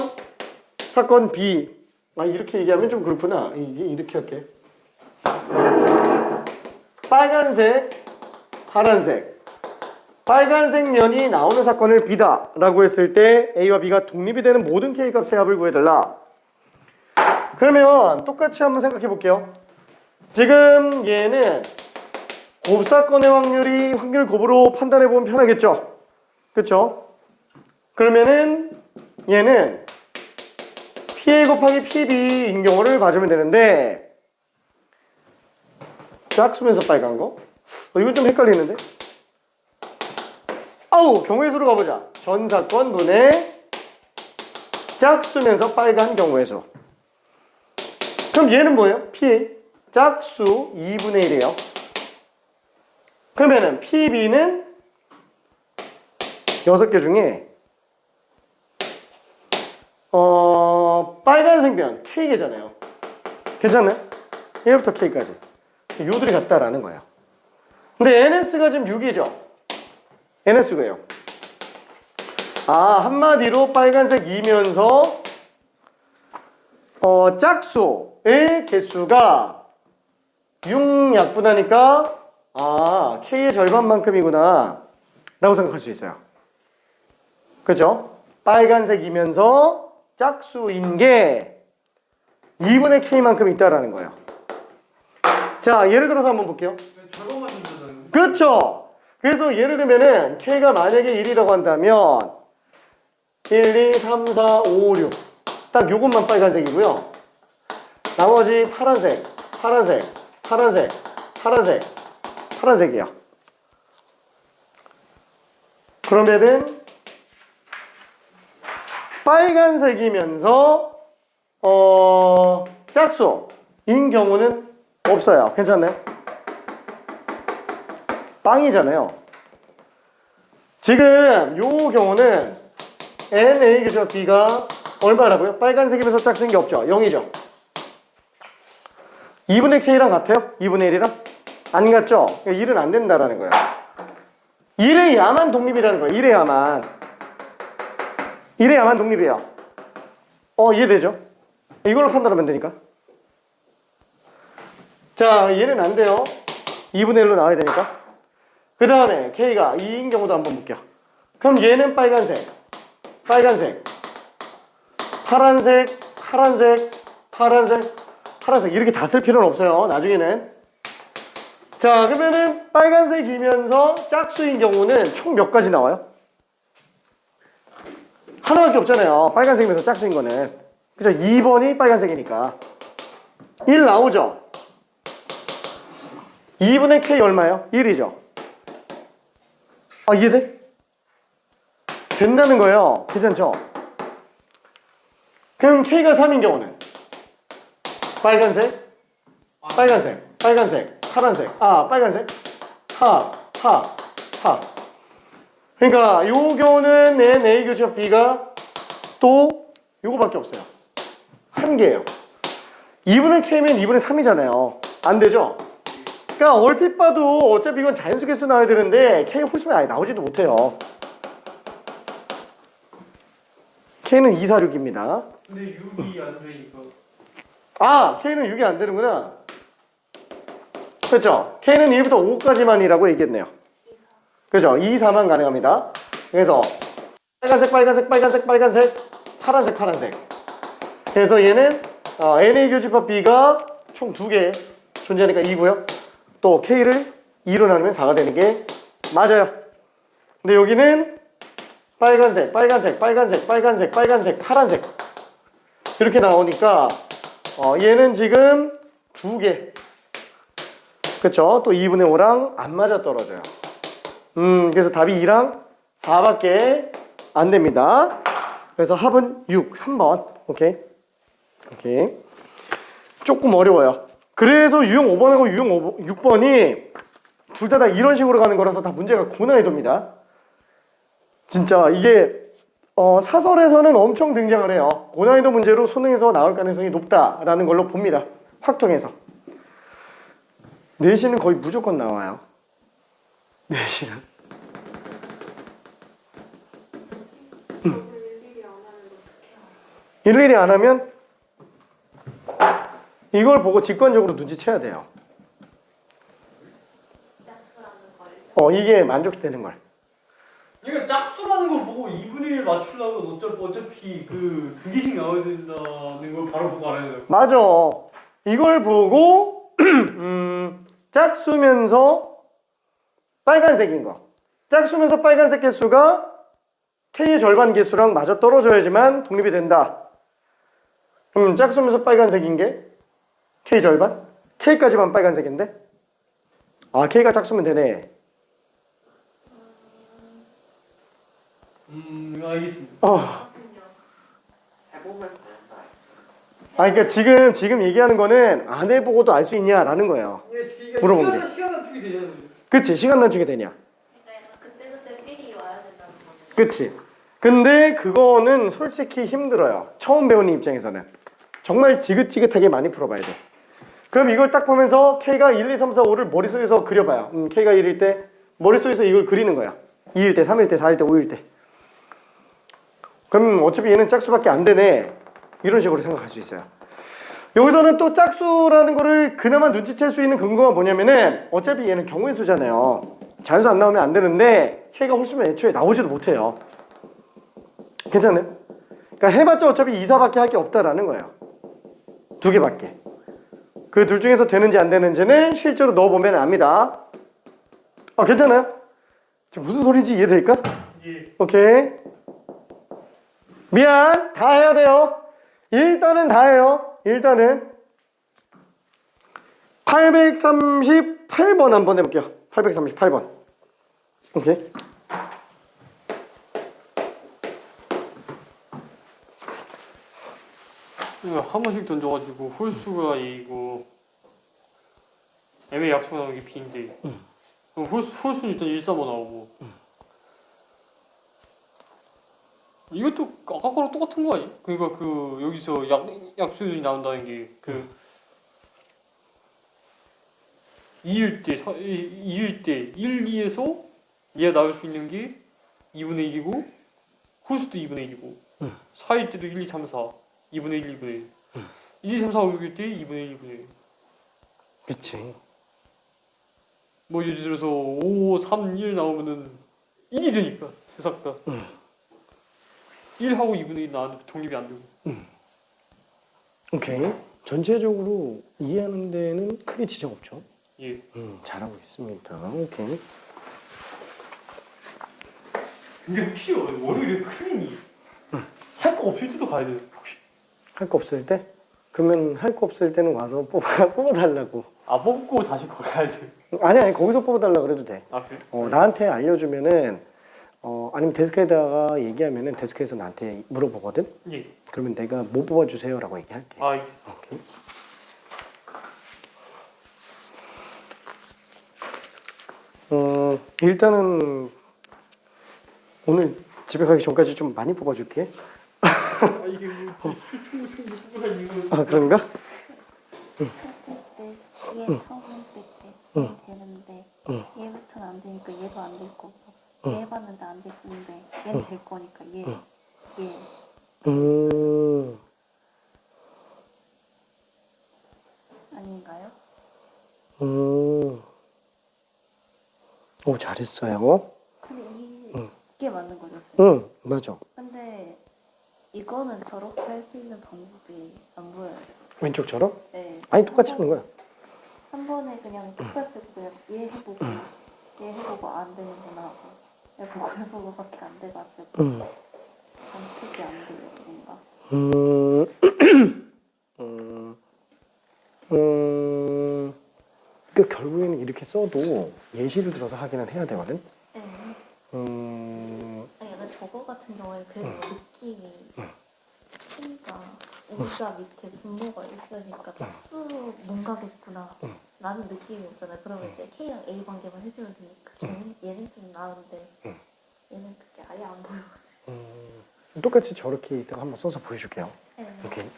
사건 B. 이렇게 얘기하면 좀 그렇구나. 이게 이렇게 할게. 빨간색, 파란색. 빨간색 면이 나오는 사건을 B다 라고 했을 때 A와 B가 독립이 되는 모든 K값의 합을 구해달라. 그러면 똑같이 한번 생각해 볼게요. 지금 얘는 곱사건의 확률 곱으로 판단해 보면 편하겠죠? 그쵸? 그러면은 얘는 PA 곱하기 PB인 경우를 봐주면 되는데 짝수면서 빨간 거? 이건 좀 헷갈리는데? 아우, 경우의 수로 가보자. 전 사건 분의 짝수면서 빨간 경우의 수. 그럼 얘는 뭐예요? P 짝수 2분의 1이에요. 그러면은 PB는 6개 중에 빨간색 변 K개잖아요. 괜찮나요? 1부터 K까지. 요들이 같다라는 거예요. 근데 NS가 지금 6이죠. NS고요. 한마디로 빨간색 2면서 짝수의 개수가 6 약분하니까 K의 절반만큼이구나 라고 생각할 수 있어요. 그죠? 빨간색이면서 짝수인 게 2분의 K만큼 있다라는 거예요. 자, 예를 들어서 한번 볼게요. 절반만 준다는 그렇죠? 그래서 예를 들면은 K가 만약에 1이라고 한다면 1, 2, 3, 4, 5, 6 딱 요것만 빨간색이고요. 나머지 파란색, 파란색, 파란색, 파란색, 파란색이에요. 그러면은 빨간색이면서 짝수인 경우는 없어요. 괜찮나요? 빵이잖아요. 지금 요 경우는 NA 그죠? B가 얼마라고요? 빨간색이면서 짝수인 게 없죠. 0이죠. 2분의 K랑 같아요? 2분의 1이랑? 안 같죠? 1은 안 된다라는 거예요. 1에야만 독립이라는 거예요. 1에야만. 1에야만 독립이에요. 이해되죠? 이걸로 판단하면 되니까. 자, 얘는 안 돼요. 2분의 1로 나와야 되니까. 그 다음에 K가 2인 경우도 한번 볼게요. 그럼 얘는 빨간색, 빨간색, 파란색, 파란색, 파란색, 파란색 이렇게 다 쓸 필요는 없어요. 나중에는. 자, 그러면은 빨간색이면서 짝수인 경우는 총 몇 가지 나와요? 하나밖에 없잖아요. 빨간색이면서 짝수인 거는. 그죠? 2번이 빨간색이니까. 1 나오죠? 2분의 K 얼마예요? 1이죠? 이해돼? 된다는 거예요. 괜찮죠? 그럼 K가 3인 경우는? 빨간색, 빨간색, 빨간색, 파란색. 빨간색. 파. 그러니까 요 경우는 A 교첩 B가 또 요거밖에 없어요. 한 개예요. 2분의 K면 2분의 3이잖아요. 안 되죠? 그러니까 얼핏 봐도 어차피 이건 자연수 개수 나와야 되는데 K 홀수면 아예 나오지도 못해요. K는 2, 4, 6입니다. 근데 6이 안 되니까 K는 6이 안 되는구나. 그렇죠? K는 1부터 5까지만이라고 얘기했네요. 그죠? 2, 4만 가능합니다. 그래서 빨간색, 빨간색, 빨간색, 빨간색, 파란색, 파란색. 그래서 얘는 NA 교집합 B가 총 2개 존재하니까 2고요. 또 K를 2로 나누면 4가 되는 게 맞아요. 근데 여기는 빨간색, 빨간색, 빨간색, 빨간색, 빨간색, 파란색 이렇게 나오니까 얘는 지금 2개. 그쵸? 또 2분의 5랑 안 맞아 떨어져요. 그래서 답이 2랑 4밖에 안 됩니다. 그래서 합은 6, 3번. 오케이? 조금 어려워요. 그래서 유형 5번하고 유형 6번이 둘 다 이런 식으로 가는 거라서 다 문제가 고난이도입니다. 진짜 이게 사설에서는 엄청 등장을 해요. 고난이도 문제로 수능에서 나올 가능성이 높다라는 걸로 봅니다. 확통해서. 내신은 거의 무조건 나와요. 내신은. 일일이 안 하면 이걸 보고 직관적으로 눈치채야 돼요. 이게 만족되는 걸. 그러니까 짝수라는 걸 보고 2분의 1 맞추려면 어차피 그 2개씩 나와야 된다는 걸 바로 보고 알아야 돼요. 맞아. 이걸 보고 짝수면서 빨간색인 거. 짝수면서 빨간색 개수가 K의 절반 개수랑 맞아 떨어져야지만 독립이 된다. 그럼 짝수면서 빨간색인 게 K 절반? K까지만 빨간색인데? K가 짝수면 되네. 알겠습니다. 그렇군요. 해보면 된다. 그러니까 지금 얘기하는 거는 안 해보고도 알 수 있냐라는 거예요. 물어본 게. 시간 단축이 되잖아요. 그치? 시간 단축이 되냐? 그러니까 약간 그때그때 삘이 와야 된다는 거죠. 그치? 근데 그거는 솔직히 힘들어요. 처음 배우는 입장에서는. 정말 지긋지긋하게 많이 풀어봐야 돼. 그럼 이걸 딱 보면서 K가 1, 2, 3, 4, 5를 머릿속에서 그려봐요. K가 1일 때 머릿속에서 이걸 그리는 거야. 2일 때, 3일 때, 4일 때, 5일 때. 그럼 어차피 얘는 짝수밖에 안 되네. 이런 식으로 생각할 수 있어요. 여기서는 또 짝수라는 거를 그나마 눈치챌 수 있는 근거가 뭐냐면은 어차피 얘는 경우의 수잖아요. 자연수 안 나오면 안 되는데 K가 홀수면 애초에 나오지도 못해요. 괜찮아요? 그러니까 해봤자 어차피 2, 4밖에 할 게 없다라는 거예요. 2개밖에. 그 둘 중에서 되는지 안 되는지는 실제로 넣어보면 압니다. 괜찮아요? 지금 무슨 소리인지 이해될까? 예. 오케이. 미안. 다 해야 돼요. 일단은 다 해요. 일단은 838번 한번 해볼게요. 838번. 오케이. 한 번씩 던져가지고 홀수가 A고 애매 약수가 나오는 게 B인데 그럼 홀수는 일단 1, 4번 나오고 이것도 아까 거랑 똑같은 거 아니야? 그러니까 그 여기서 약수들이 나온다는 게 그 2일 때 1, 2에서 얘가 나올 수 있는 게 2분의 1이고 홀수도 2분의 1이고 4일 때도 1, 2, 3, 4 2분의 1, 2분의 1 1, 2, 3, 4, 5, 6일 때 2분의 1, 2분의 1 그치. 뭐 예를 들어서 5, 3, 1 나오면은 1이 되니까 세삭 다 1하고 2분의 1 나왔는데 독립이 안 되고 오케이. 전체적으로 이해하는 데는 크게 지장 없죠. 예. 잘하고 있습니다. 오케이. 근데 혹시 월요일에 큰일이 할 거 없을 때도 가야 돼 혹시? 할 거 없을 때? 그러면 할 거 없을 때는 와서 뽑아달라고. 아 뽑고 다시 거 가야 돼? 아니 거기서 뽑아달라 그래도 돼. 아 그래? 나한테 알려주면은 아니면 데스크에다가 얘기하면은 데스크에서 나한테 물어보거든. 예. 그러면 내가 뭐 뽑아주세요라고 얘기할게. 아 알겠어. 오케이. 일단은 오늘 집에 가기 전까지 좀 많이 뽑아줄게. 아 이게 충분히 이거 그런가? 때 얘 처음 했을 때 얘 되는데 얘부터는 안 되니까 얘도 안 될 거고 얘 해봤는데 안 됐는데 얘는 될 거니까 얘 아닌가요? 오 잘했어요. 근데 이게 맞는 거죠? 응 맞아. 근데 이거는 저렇게 할 수 있는 방법이 안 보여요. 왼쪽처럼? 네. 아니 똑같이 하는 거야. 한 번에 그냥 똑같이 그냥 얘 해보고 안 되는구나 하고 해보고밖에 안 돼가지고 감축이 안 돼요 뭔가. 그 결국에는 이렇게 써도 예시를 들어서 하기는 해야 되거든. 네. 아니 약간 저거 같은 경우에 그래도 느낌이 K가 우자 밑에 분모가 있으니까 특수 뭔가겠구나 라는 느낌이 오잖아요. 그러면 이제 K랑 A 관계만 해주면 되니까 얘는 좀 나은데 얘는 그게 아예 안 보여가지고. 똑같이 저렇게 이따가 한번 써서 보여줄게요. 네. 오케이.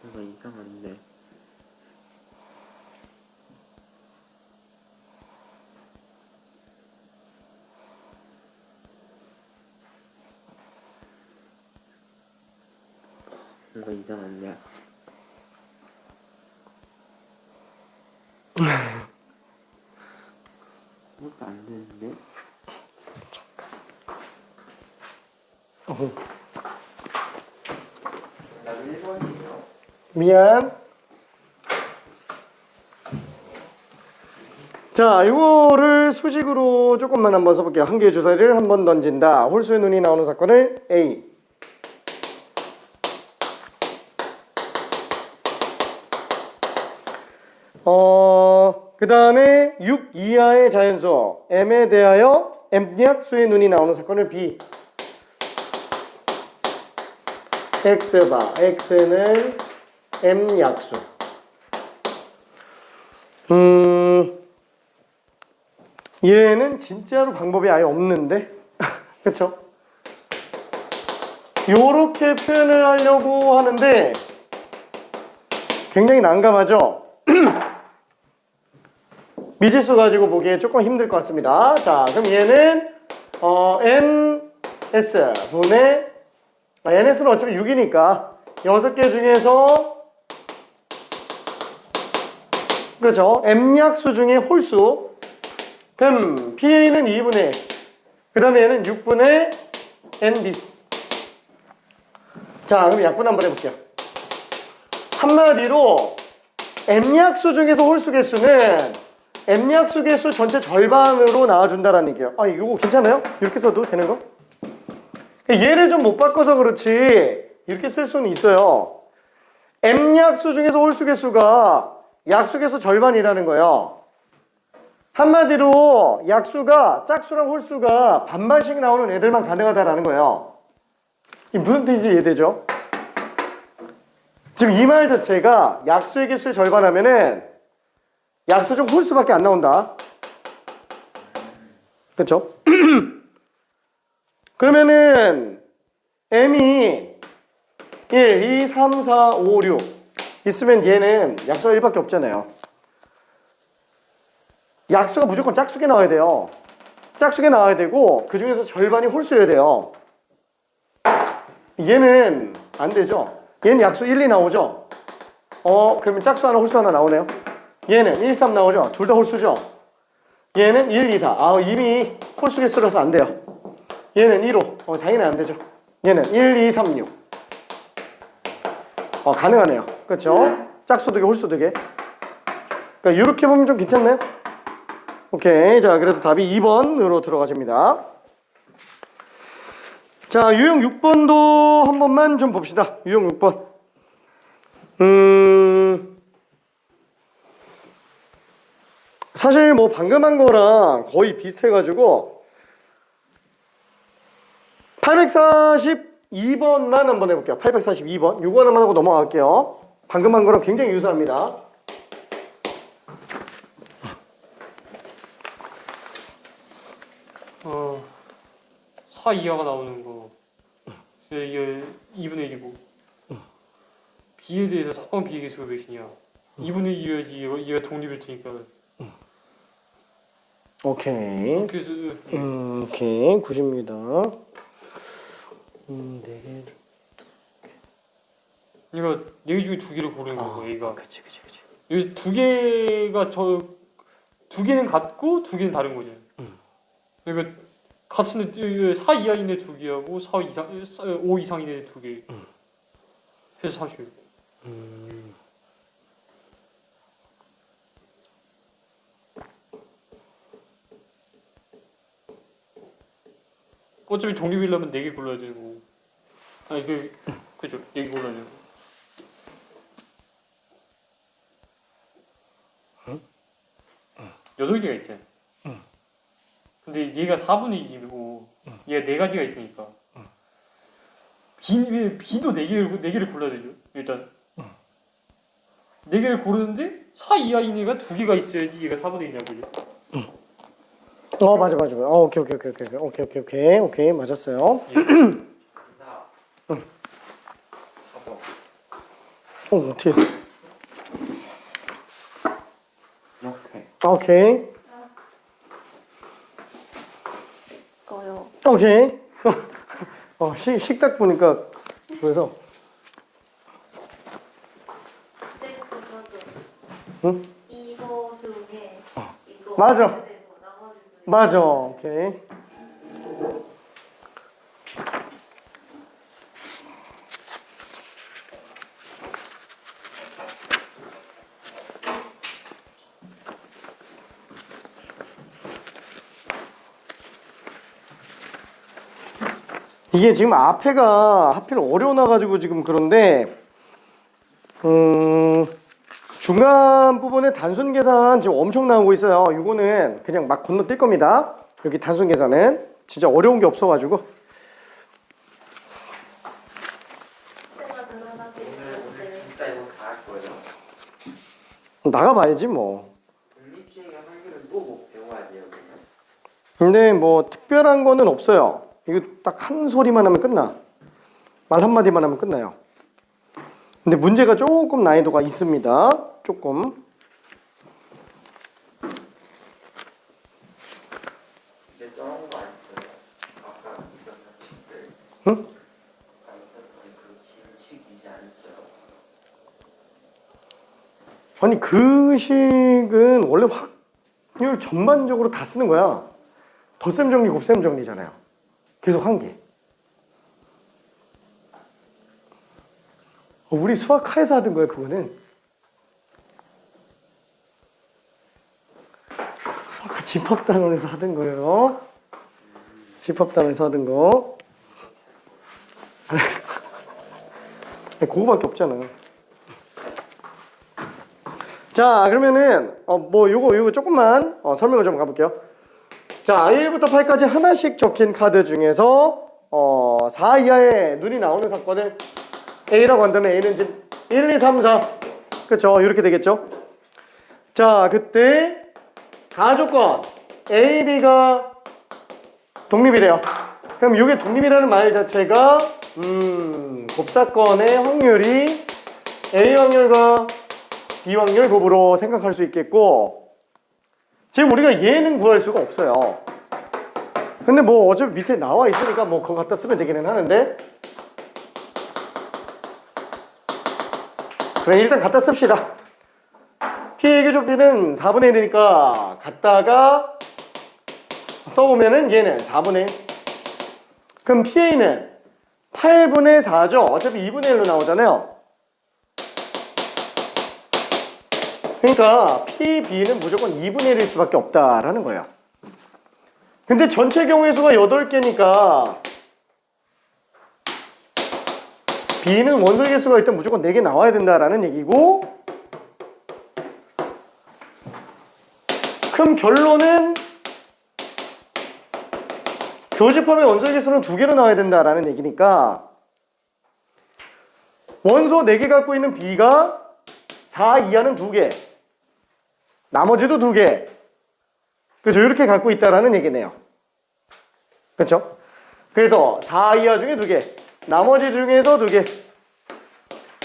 뭔가 이상한데. 뭔가 이상한데. 뭐가 안 되는데? 나 1번이에요. 미안. 자, 이거를 수식으로 조금만 한번 써볼게요. 한 개의 주사위를 한 번 던진다. 홀수의 눈이 나오는 사건을 A. 그 다음에 6 이하의 자연수 M에 대하여 M약수의 눈이 나오는 사건을 B. X봐. X는 M약수. 얘는 진짜로 방법이 아예 없는데? 그쵸? 요렇게 표현을 하려고 하는데 굉장히 난감하죠? 미지수 가지고 보기에 조금 힘들 것 같습니다. 자, 그럼 얘는 NS 분의 NS는 어차피 6이니까 6개 중에서 그렇죠? M약수 중에 홀수. 그럼 PA는 2분의 1. 그 다음에 얘는 6분의 NB. 자, 그럼 약분 한번 해볼게요. 한마디로 M약수 중에서 홀수 개수는 M약수 개수 전체 절반으로 나와준다라는 얘기예요. 아, 이거 괜찮아요? 이렇게 써도 되는 거? 얘를 좀 못 바꿔서 그렇지 이렇게 쓸 수는 있어요. M약수 중에서 홀수 개수가 약수 개수 절반이라는 거예요. 한마디로 약수가 짝수랑 홀수가 반반씩 나오는 애들만 가능하다라는 거예요. 이 무슨 뜻인지 이해되죠? 지금 이 말 자체가 약수의 개수의 절반 하면은 약수 중 홀수밖에 안 나온다. 그렇죠? 그러면은 M이 1, 2, 3, 4, 5, 6 있으면 얘는 약수가 1밖에 없잖아요. 약수가 무조건 짝수게 나와야 돼요. 짝수게 나와야 되고 그 중에서 절반이 홀수여야 돼요. 얘는 안 되죠. 얘는 약수 1, 2 나오죠. 그러면 짝수 하나 홀수 하나 나오네요. 얘는 1, 3 나오죠. 둘 다 홀수죠. 얘는 1, 2, 4. 이미 홀수 개수라서 안 돼요. 얘는 1, 5. 당연히 안 되죠. 얘는 1, 2, 3, 6. 가능하네요. 그렇죠? 짝수 2개, 홀수 2개. 그러니까 이렇게 보면 좀 괜찮나요? 오케이. 자, 그래서 답이 2번으로 들어가집니다. 자, 유형 6번도 한 번만 좀 봅시다. 유형 6번. 사실 뭐 방금 한 거랑 거의 비슷해가지고 842번만 한번 해볼게요. 842번. 요거 하나만 하고 넘어갈게요. 방금 한 거랑 굉장히 유사합니다. 어, 4 이하가 나오는 거 이게 2분의 1이고 B에 대해서 사건 B의 개수가 몇이냐 2분의 1이어야지 얘가 독립일 테니까 오케이. 그래서 오케이. 90입니다. 4개. 얘가 4개 중에 2개를 고르는 거고 얘가 그치. 여기 2개가 두 개는 같고 2개는 다른 거죠. 그러니까 같은 애 4 이하인 애 2개하고 5 이상인 애 2개. 해서 40. 어차피 독립이려면 4개 골라야 되고. 아니 그죠. 4개 골라야 되고. 여덟 개가 있잖아. 근데 얘가 4분의 1이고 얘가 4가지가 있으니까 B도 4개를 골라야 되죠. 일단 4개를 고르는데 4 이하인 애가 2개가 있어야지 얘가 4분의 1이냐고요. 맞아. 오케이. 맞았어요. 예. 어떻게 했어? 이렇게. 오케이. 거요. 오케이. 식탁 보니까 그래서 근데 그거도 응? 이거 중에 이거 맞아. 해야 되고 나머지는 맞아. 오케이. 이게 지금 앞에가 하필 어려워놔가지고 지금 그런데 중간 부분에 단순 계산 지금 엄청 나오고 있어요. 이거는 그냥 막 건너뛸 겁니다. 여기 단순 계산은 진짜 어려운 게 없어가지고. 때가 늘어나게 오늘 진짜 이거 다 할 거예요. 나가봐야지 뭐. 독립주의의 확률은 또 뭐 배워야 돼요, 그러면? 근데 뭐 특별한 거는 없어요. 이거 딱 한 소리만 하면 끝나. 말 한마디만 하면 끝나요. 근데 문제가 조금 난이도가 있습니다. 조금. 근데 저런 거 안 써요. 아까 있었던 책들. 응? 아까 있었던 그 긴 식이지 안 써요. 아니 그 식은 원래 확률 전반적으로 다 쓰는 거야. 덧셈 정리, 곱셈 정리잖아요. 계속 한 개. 우리 수학하에서 하던 거야 그거는. 수학하 집합단원에서 하던 거예요. 집합단원에서 하던 거. 그거밖에 없잖아. 자 그러면은 뭐 요거 조금만 설명을 좀 가볼게요. 자 1부터 8까지 하나씩 적힌 카드 중에서 4 이하의 눈이 나오는 사건을 A라고 한다면 A는 지금 1, 2, 3, 4 그쵸 이렇게 되겠죠. 자 그때 가조건 A, B가 독립이래요. 그럼 이게 독립이라는 말 자체가 곱사건의 확률이 A 확률과 B 확률 곱으로 생각할 수 있겠고 지금 우리가 얘는 구할 수가 없어요. 근데 뭐 어차피 밑에 나와 있으니까 뭐 그거 갖다 쓰면 되기는 하는데 그래 일단 갖다 씁시다. P의 교조비는 4분의 1이니까 갖다가 써보면은 얘는 4분의 1. 그럼 PA는 8분의 4죠. 어차피 2분의 1로 나오잖아요. 그러니까 PB는 무조건 2분의 1일 수밖에 없다라는 거예요. 근데 전체 경우의 수가 8개니까 B는 원소의 개수가 일단 무조건 4개 나와야 된다라는 얘기고 그럼 결론은 교집합의 원소의 개수는 2개로 나와야 된다라는 얘기니까 원소 4개 갖고 있는 B가 4 이하는 2개 나머지도 2개 그죠? 이렇게 갖고 있다라는 얘기네요. 그렇죠? 그래서 4 이하 중에 2개 나머지 중에서 2개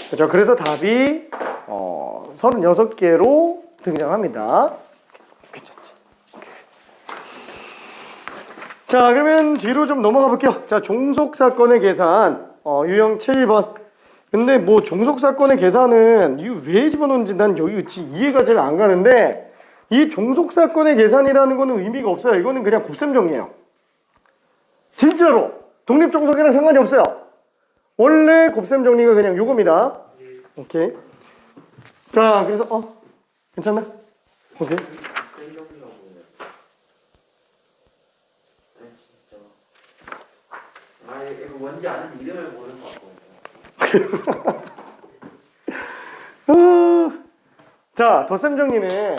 그렇죠? 그래서 답이 36개로 등장합니다. 괜찮지? 자 그러면 뒤로 좀 넘어가 볼게요. 자 종속사건의 계산 유형 7번 근데 뭐 종속사건의 계산은 이거 왜 집어넣는지 난 여기 이해가 잘 안 가는데 이 종속사건의 계산이라는 거는 의미가 없어요. 이거는 그냥 곱셈 정리예요. 진짜로 독립종속이랑 상관이 없어요. 원래 곱셈 정리가 그냥 요겁니다. 오케이. 자 그래서 괜찮나? 오케이. 큰 정리가 뭐예요? 아니 진짜. 아 이거 뭔지 아는 이름을 모르는 것 같거든요. 자 덧셈 정리는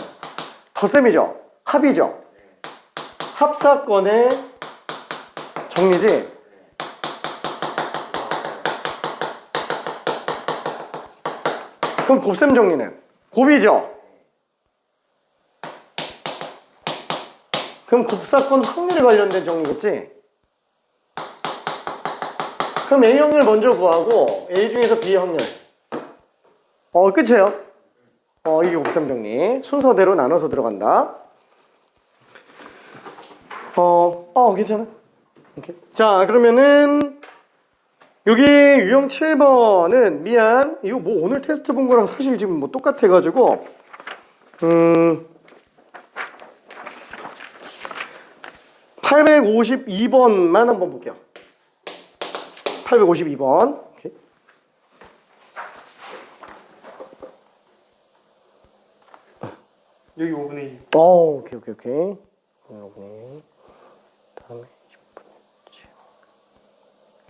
덧셈이죠. 합이죠. 합사건의 정리지. 그럼 곱셈 정리는 곱이죠. 그럼 곱사건 확률에 관련된 정리겠지. 그럼 A 확률 먼저 구하고 A 중에서 B 확률 끝이에요. 이게 곱셈 정리 순서대로 나눠서 들어간다. 괜찮아. 오케이. 자 그러면은 여기 유형 7번은 미안 이거 뭐 오늘 테스트 본 거랑 사실 지금 뭐 똑같아 가지고 852번만 한번 볼게요. 852번. 오케이. 여기 5분의 2. 오케이. 오케이. 다음에 10분의 7.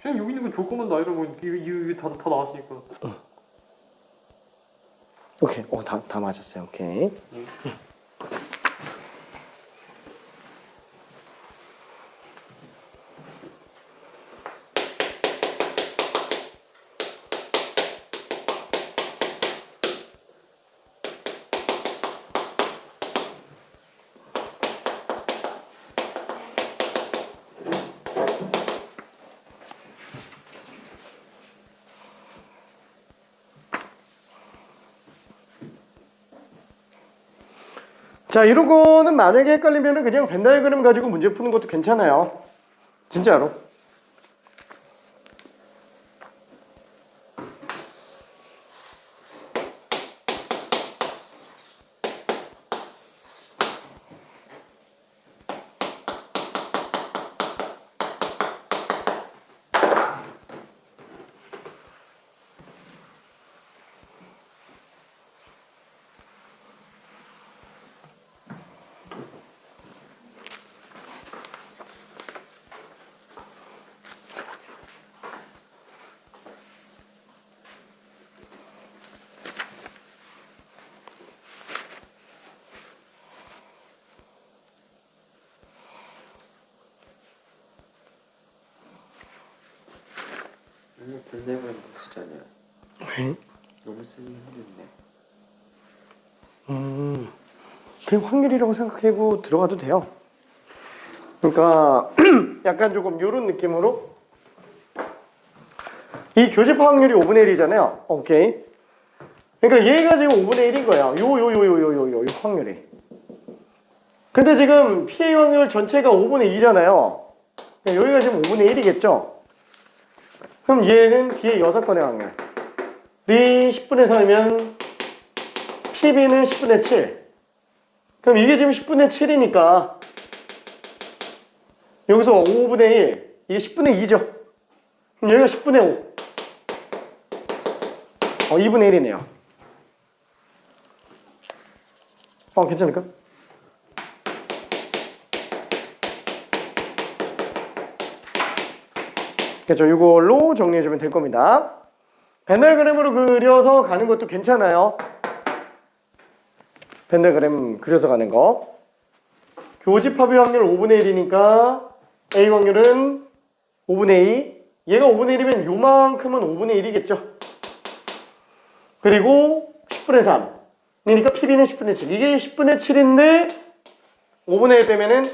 그냥 여기 있는 건 조건만 나이를 뭐 이게 다 나왔으니까. 오케이. 다 맞았어요. 오케이. 자, 이런 거는 만약에 헷갈리면은 그냥 벤 다이어그램 가지고 문제 푸는 것도 괜찮아요. 진짜로. 별내면 못 쓰잖아요. 네. 너무 쓰기 힘든데. 그냥 확률이라고 생각하고 들어가도 돼요. 그러니까 약간 조금 이런 느낌으로 이 교집합 확률이 5분의 1이잖아요. 오케이. 그러니까 얘가 지금 5분의 1인 거야. 요 확률이. 근데 지금 PA 확률 전체가 5분의 2잖아요. 여기가 지금 5분의 1이겠죠? 그럼 얘는 B의 6건의 확률이 10분의 3이면 PB는 10분의 7. 그럼 이게 지금 10분의 7이니까 여기서 5분의 1, 이게 10분의 2죠. 그럼 여기가 10분의 5. 2분의 1이네요. 괜찮을까? 그렇죠. 이걸로 정리해주면 될 겁니다. 벤 다이어그램으로 그려서 가는 것도 괜찮아요. 벤 다이어그램 그려서 가는 거. 교집합의 확률 5분의 1이니까 A 확률은 5분의 2. 얘가 5분의 1이면 요만큼은 5분의 1이겠죠. 그리고 10분의 3. 그러니까 PB는 10분의 7. 이게 10분의 7인데 5분의 1 빼면은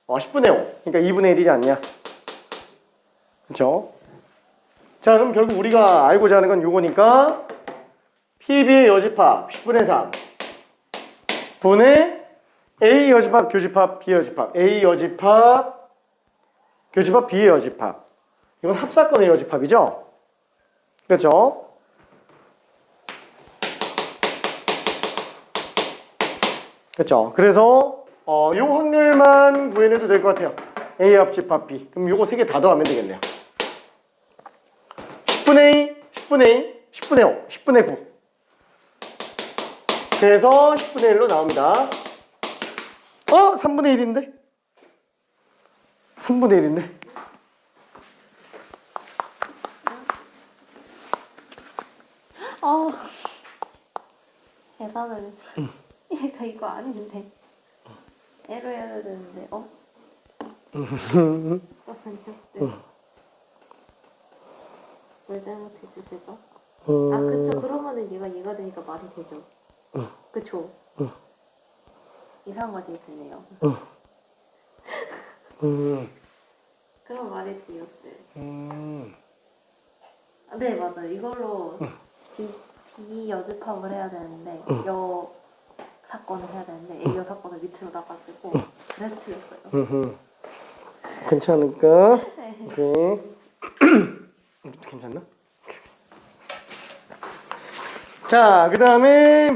10분의 5. 그러니까 2분의 1이지 않냐. 그렇죠? 자, 그럼 결국 우리가 알고자 하는 건 요거니까 PB의 여집합 10분의 3 분의 A 여집합, 교집합, B 여집합. A 여집합, 교집합, B의 여집합. 이건 합사건의 여집합이죠? 그렇죠? 그렇죠? 그래서 요 확률만 구해내도 될 것 같아요. A 합집합 B. 그럼 요거 3개 다 더하면 되겠네요. 10분의 2, 10분의 2, 10분의 5, 10분의 9. 그래서 10분의 1로 나옵니다. 3분의 1인데? 3분의 1인데? 계산을 얘가 이거 아닌데 애로 해야 되는데 왜 잘못했죠 제가? 그쵸. 그러면은 얘가 되니까 말이 되죠. 그쵸. 이상한 거 되겠네요. 그런 말이 되었어요. 네 맞아요. 이걸로 B 여집합을 해야 되는데 여 사건을 해야 되는데 A 여 사건을 밑으로 나가지고 그래서 틀렸어요. 괜찮을까? 네. 오케이. 괜찮나? 자, 그 다음에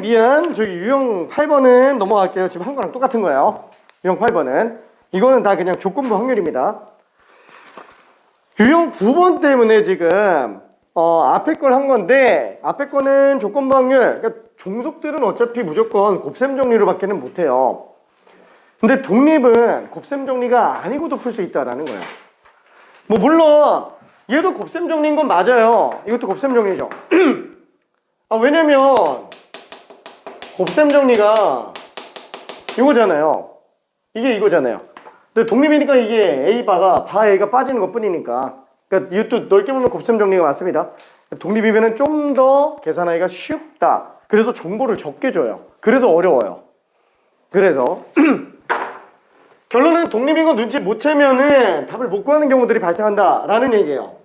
저기 유형 8번은 넘어갈게요. 지금 한 거랑 똑같은 거예요. 유형 8번은 이거는 다 그냥 조건부 확률입니다. 유형 9번 때문에 지금 앞에 걸 한 건데 앞에 거는 조건부 확률. 그러니까 종속들은 어차피 무조건 곱셈 정리로 밖에는 못해요. 근데 독립은 곱셈 정리가 아니고도 풀 수 있다라는 거예요. 뭐 물론 얘도 곱셈 정리인 건 맞아요. 이것도 곱셈 정리죠. 왜냐면 곱셈 정리가 이거잖아요. 이게 이거잖아요. 근데 독립이니까 이게 A바가 바 A가 빠지는 것 뿐이니까. 그러니까 이것도 넓게 보면 곱셈 정리가 맞습니다. 독립이면 좀 더 계산하기가 쉽다. 그래서 정보를 적게 줘요. 그래서 어려워요. 그래서 결론은 독립인 거 눈치 못 채면은 답을 못 구하는 경우들이 발생한다라는 얘기예요.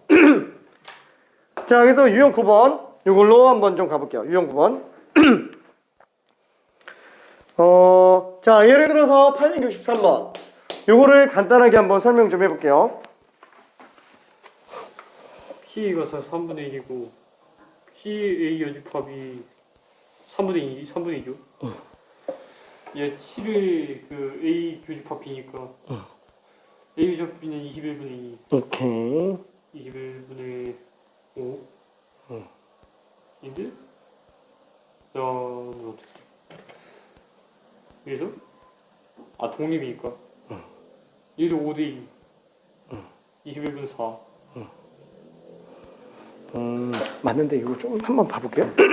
자, 그래서 유형 9번 이걸로 한번 좀 가볼게요. 유형 9번. 자, 예를 들어서 863번. 요거를 간단하게 한번 설명 좀 해볼게요. P가 3분의 1이고 PA 여집합이 3분의 2죠. 얘 7의 그 A 교집합 B니까 A 교집합 B는 21분의 2, 오케이. 21분의 5 인데 자, 어떻게 그래서 독립이니까 얘도 5대 2 21분의 4 맞는데 이거 좀 한번 봐볼게요. 그래.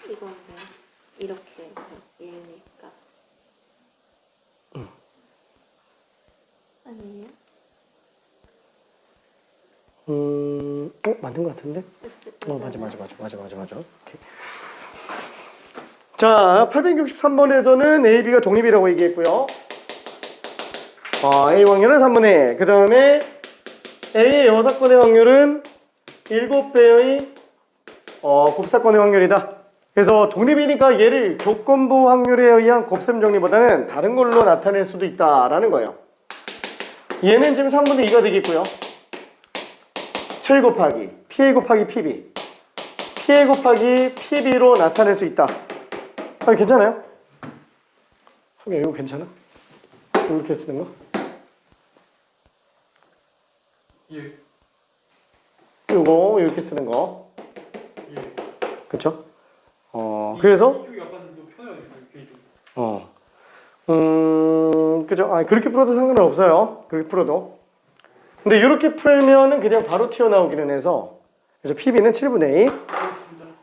이거는 이렇게 얘니까 아니에요? 맞는 것 같은데? 맞아. 오케이. 자, 863번에서는 A, B가 독립이라고 얘기했고요. A 확률은 3분의 1. 그 다음에 A의 여사건의 확률은 7배의 곱사건의 확률이다. 그래서 독립이니까 얘를 조건부 확률에 의한 곱셈 정리보다는 다른 걸로 나타낼 수도 있다라는 거예요. 얘는 지금 3분의 2가 되겠고요. 7 곱하기 PA 곱하기 PB PA 곱하기 PB로 나타낼 수 있다. 괜찮아요? 이거 괜찮아? 이렇게 쓰는 거? 예. 이거 이렇게 쓰는 거. 예. 그쵸? 그래서 이쪽이 약간 좀 편해요. 이쪽. 그죠? 그렇게 풀어도 상관은 없어요. 그렇게 풀어도. 근데 이렇게 풀면은 그냥 바로 튀어나오기는 해서. 그래서 PB는 7분의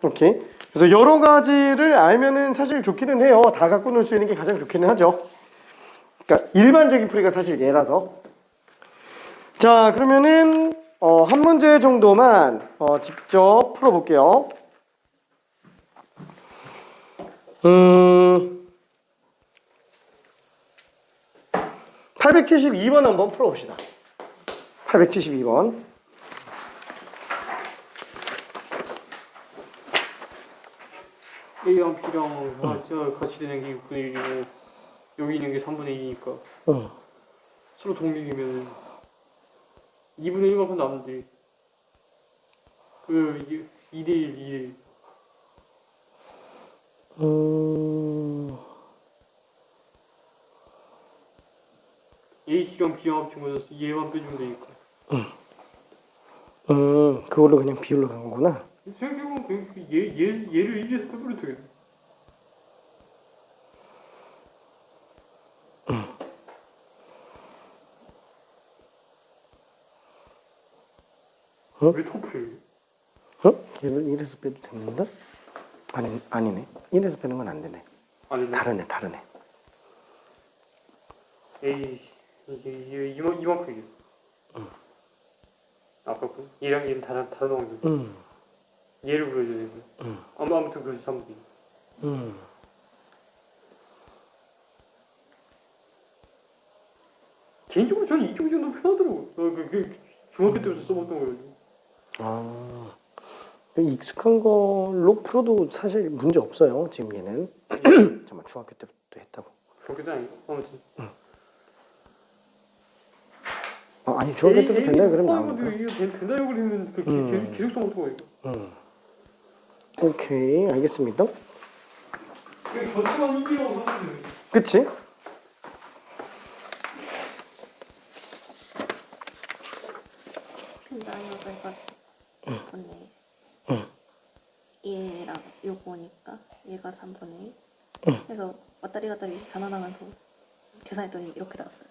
2. 오케이. 그래서 여러 가지를 알면은 사실 좋기는 해요. 다 갖고 놀 수 있는 게 가장 좋기는 하죠. 그러니까 일반적인 풀이가 사실 얘라서. 자, 그러면은 한 문제 정도만 직접 풀어볼게요. 872번 한번 풀어봅시다. 872번. A랑 B랑 같이 되는 게 6분의 1이고 여기 있는 게 3분의 2니까 서로 독립이면 2분의 1만큼 남는데 그 2대 1, 2대 1 A랑 B랑 합친 거에서 얘만 빼주면 되니까 그걸로 그냥 비율로 간 거구나. 생각해보면 얘를 1에서 빼버려도 되겠네. 왜 터프해? 걔를 1에서 빼도 되는데? 아니네. 1에서 빼는 건 안 되네. 아니 다르네. 에이 이게 이만큼이야. 아까 얘랑 얘는 다른 확률. 얘를 보여줘야 되고. 아무튼 그래서 3분의 2. 개인적으로 저는 이쪽이 좀 더 편하더라고. 중학교 때부터 써봤던 거예요. 익숙한 걸로 풀어도 사실 문제 없어요. 지금 얘는. 잠깐만, 중학교 때부터 했다고. 중학교 때 아니고 아무튼. 아니, 중학교 때도 된다 그러면 나오니까. 이거 된다 그러면 계속 써먹던 거예요. 오케이, 알겠습니다. 저쪽만 1이라고 하면 그치? 근데 이거 이거지. 얘랑 요거니까 얘가 3분의 1. 그래서 왔다리 갔다리 변환하면서 계산했더니 이렇게 나왔어요.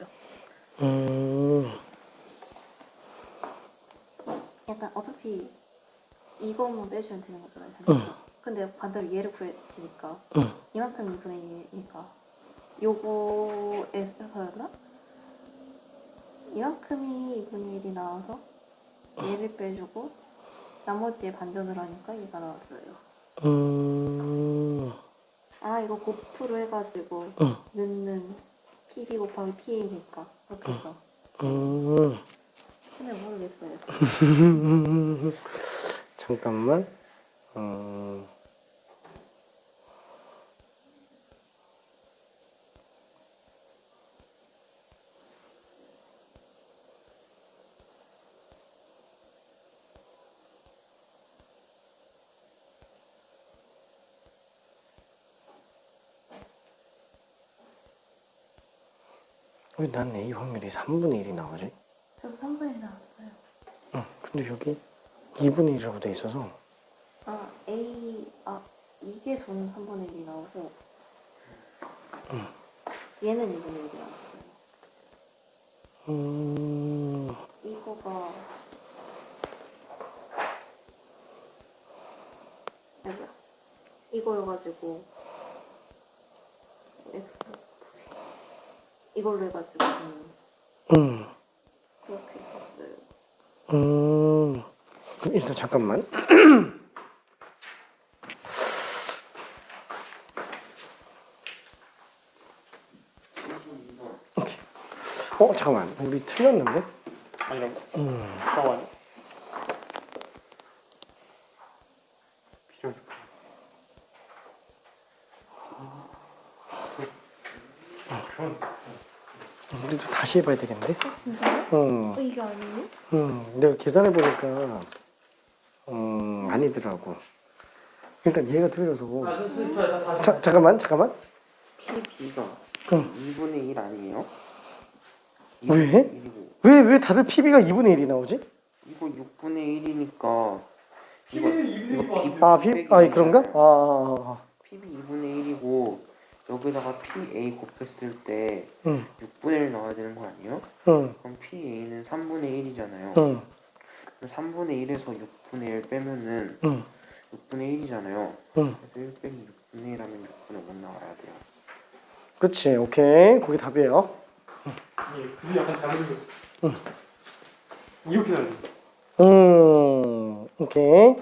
약간 어차피 이거만 빼주면 되는 거잖아요. 근데 반대로 얘를 구해지니까 이만큼 2분의 1이니까 요거에서였나? 이만큼이 2분의 1이 나와서 얘를 빼주고 나머지에 반전을 하니까 얘가 나왔어요. 아 이거 곱프로 해가지고 넣는 PB 곱하기 PA니까 그렇게 해서 근데 모르겠어요. 잠깐만. 왜 난 A 확률이 3분의 1이 나오지? 저도 3분의 1 나왔어요. 근데 여기 2분의 1이라고 돼 있어서 이게 저는 3분의 1이 나오고 얘는 2분의 1이 나왔어요. 이거가 뭐야? 이거여가지고 X 이걸로 해가지고 그렇게 했었어요. 그럼 일단 잠깐만. 오케이. 잠깐만. 우리 틀렸는데? 아니라고? 잠깐만. 필요한 우리도 다시 해봐야 되겠는데? 진짜요? 이게 아니에요? 내가 계산해 보니까 아니더라고. 일단 얘가 틀려서. 잠깐만. PB가 2분의 1 아니에요? 왜? 1이고. 왜 다들 PB가 2분의 1이 나오지? 이거 6분의 1이니까 PB는 2분의 1이 그런가? PB 2분의 1이고 여기다가 PA 곱했을 때 응. 6분의 1 넣어야 되는 거 아니에요? 응. 그럼 PA는 3분의 1이잖아요. 응. 3분의 1에서 6분의 1 빼면은 응. 6분의 1이잖아요. 응. 그래서 1 빼기 6분의 1 하면 6분의 5 나와야 돼요. 그치, 오케이. 그게 답이에요. 예, 그게 약간 다른 거. 이렇게 나요. 오케이.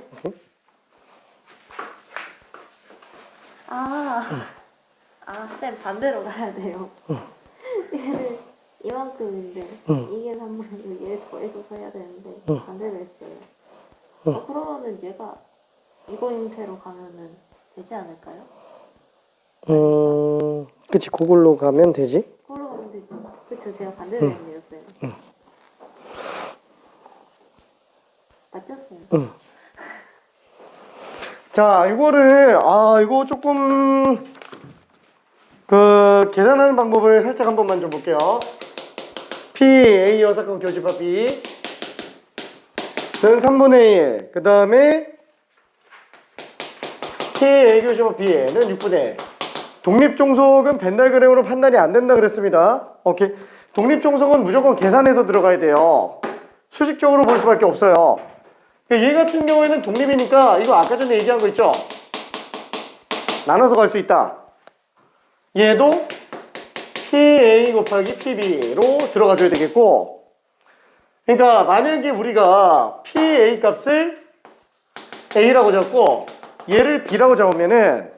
쌤 반대로 가야 돼요. 얘를 이만큼인데 이게 3분의 1, 얘를 더해서 해야 되는데 반대로 했어요. 그러면은 얘가 이거 형태로 가면은 되지 않을까요? 그치, 그걸로 가면 되지. 그걸로 가면 되죠. 그쵸, 제가 반대로 했네요, 쌤. 맞죠, 쌤? 자, 이거를, 이거 조금, 계산하는 방법을 살짝 한 번만 좀 볼게요. PA 여사건 교집합 B는 3분의 1. 그 다음에 PA 교집합 B는 6분의 1. 독립종속은 벤달그램으로 판단이 안 된다 그랬습니다. 오케이. 독립종속은 무조건 계산해서 들어가야 돼요. 수식적으로 볼 수밖에 없어요. 얘 같은 경우에는 독립이니까 이거 아까 전에 얘기한 거 있죠? 나눠서 갈 수 있다. 얘도 PA 곱하기 PB로 들어가줘야 되겠고, 그러니까 만약에 우리가 PA 값을 A라고 잡고 얘를 B라고 잡으면은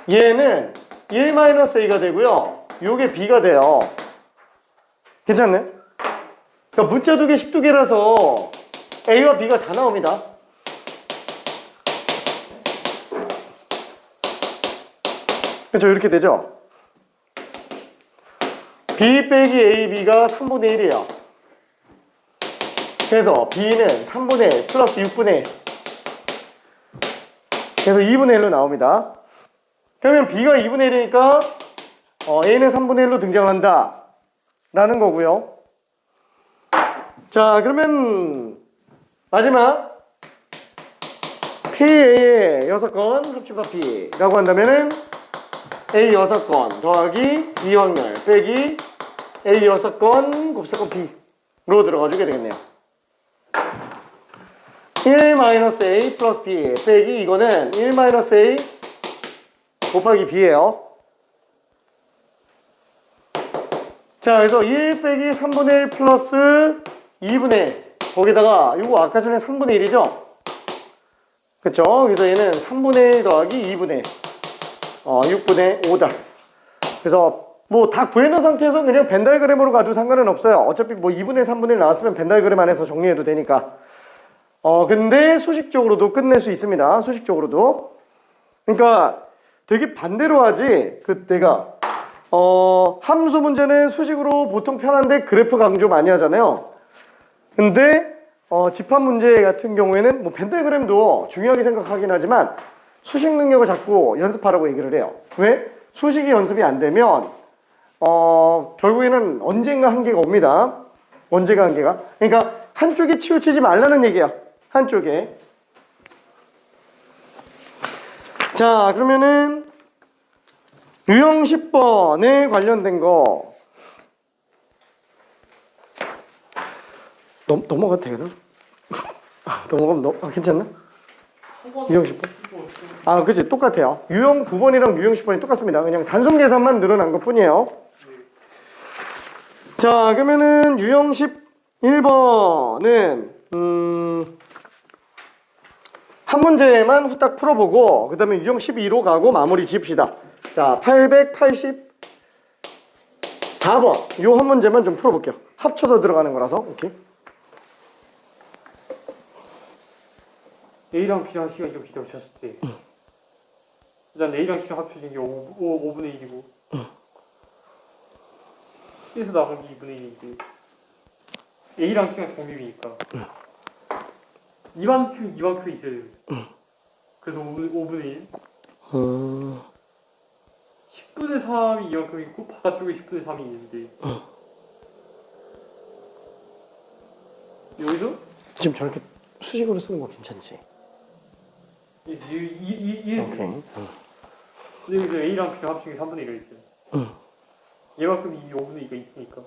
얘는 1-A가 되고요, 요게 B가 돼요. 괜찮네? 그러니까 문자 두 개, 식 두 개라서 A와 B가 다 나옵니다. 그렇죠? 이렇게 되죠? B 빼기 AB가 3분의 1이에요. 그래서 B는 3분의 1 플러스 6분의 1. 그래서 2분의 1로 나옵니다. 그러면 B가 2분의 1이니까 A는 3분의 1로 등장한다 라는 거고요. 자, 그러면 마지막 PA의 6건 합집합 B라고 한다면은 A 6건 더하기 B 확률 빼기 A 6건 곱사건 B로 들어가주게 되겠네요. 1-A 플러스 B 빼기 이거는 1-A 곱하기 B예요. 자, 그래서 1 빼기 3분의 1 플러스 2분의 1 거기다가 이거 아까 전에 3분의 1이죠? 그쵸? 그래서 얘는 3분의 1 더하기 2분의 1 6분의 5다. 그래서 뭐 다 구해놓은 상태에서 그냥 벤 다이그램으로 가도 상관은 없어요. 어차피 뭐 2분의 1, 3분의 1 나왔으면 벤 다이그램 안에서 정리해도 되니까. 근데 수식적으로도 끝낼 수 있습니다. 수식적으로도. 그러니까 되게 반대로 하지. 그때가 함수 문제는 수식으로 보통 편한데 그래프 강조 많이 하잖아요. 근데 집합 문제 같은 경우에는 뭐 벤 다이그램도 중요하게 생각하긴 하지만 수식 능력을 자꾸 연습하라고 얘기를 해요. 왜? 수식이 연습이 안 되면 결국에는 언젠가 한계가 옵니다. 언제가 한계가? 그러니까 한쪽에 치우치지 말라는 얘기야. 한쪽에. 자, 그러면은 유형 10번에 관련된 거 넘어가도 되나? 넘어가면 괜찮나? 유형 10번? 아, 그치. 똑같아요. 유형 9번이랑 유형 10번이 똑같습니다. 그냥 단순 계산만 늘어난 것 뿐이에요. 자, 그러면은 유형 11번은 한 문제만 후딱 풀어보고 그 다음에 유형 12로 가고 마무리 지읍시다. 자, 884번 요 한 문제만 좀 풀어볼게요. 합쳐서 들어가는 거라서. 오케이. A랑 B랑 C가 이렇게 합쳤을 때 일단 A랑 C랑 합쳐진 게 5분의 1이고 C에서 나간 게 2분의 1이고 A랑 C랑 독립이니까 이만큼 있어야 돼요. 그래서 5분의 1 10분의 3이 이만큼 있고 바깥쪽에 10분의 3이 있는데 여기서 지금 저렇게 수식으로 쓰는 거 괜찮지? 오케이. 오케이. 근데 이제 A랑 B랑 합친 게 3분의 1가 있어요. 얘만큼 이 5분의 2가 있으니까.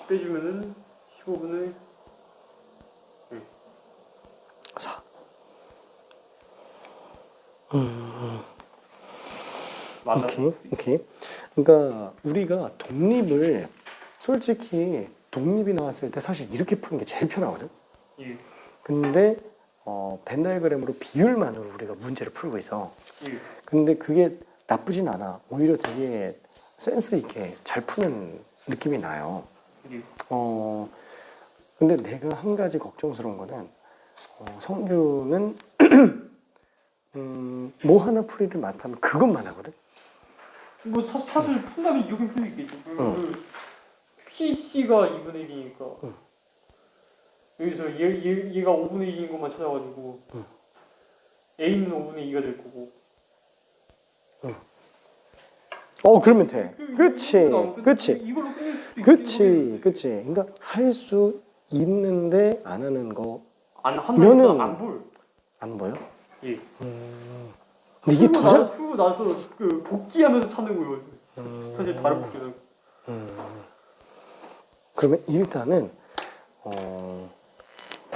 빼주면은 15분의 4. 맞아. 오케이. 그러니까 우리가 독립을 솔직히 독립이 나왔을 때 사실 이렇게 푸는 게 제일 편하거든. 예. 근데 벤 다이그램으로 비율만으로 우리가 문제를 풀고 있어. 예. 근데 그게 나쁘진 않아. 오히려 되게 센스 있게 잘 푸는 느낌이 나요. 예. 근데 내가 한 가지 걱정스러운 거는 성규는 뭐 하나 풀이를 맡으면 그것만 하거든. 뭐 사실 푼다면 이렇게 풀 수 있겠죠. 그 PC가 2분의 1이니까 여기서 얘가 5분의 1인 것만 찾아가지고 A는 5분의 2가 될 거고. 그러면 돼. 그치. 이걸로 끝낼 수도 있고. 그치. 그러니까 할 수 있는데 안 하는 거 안 한다니까 안 보여. 안 보여? 예. 근데 이게 더 잘. 풀고 나서 그 복귀하면서 찾는 거예요. 사실 다른 복귀는. 그러면 일단은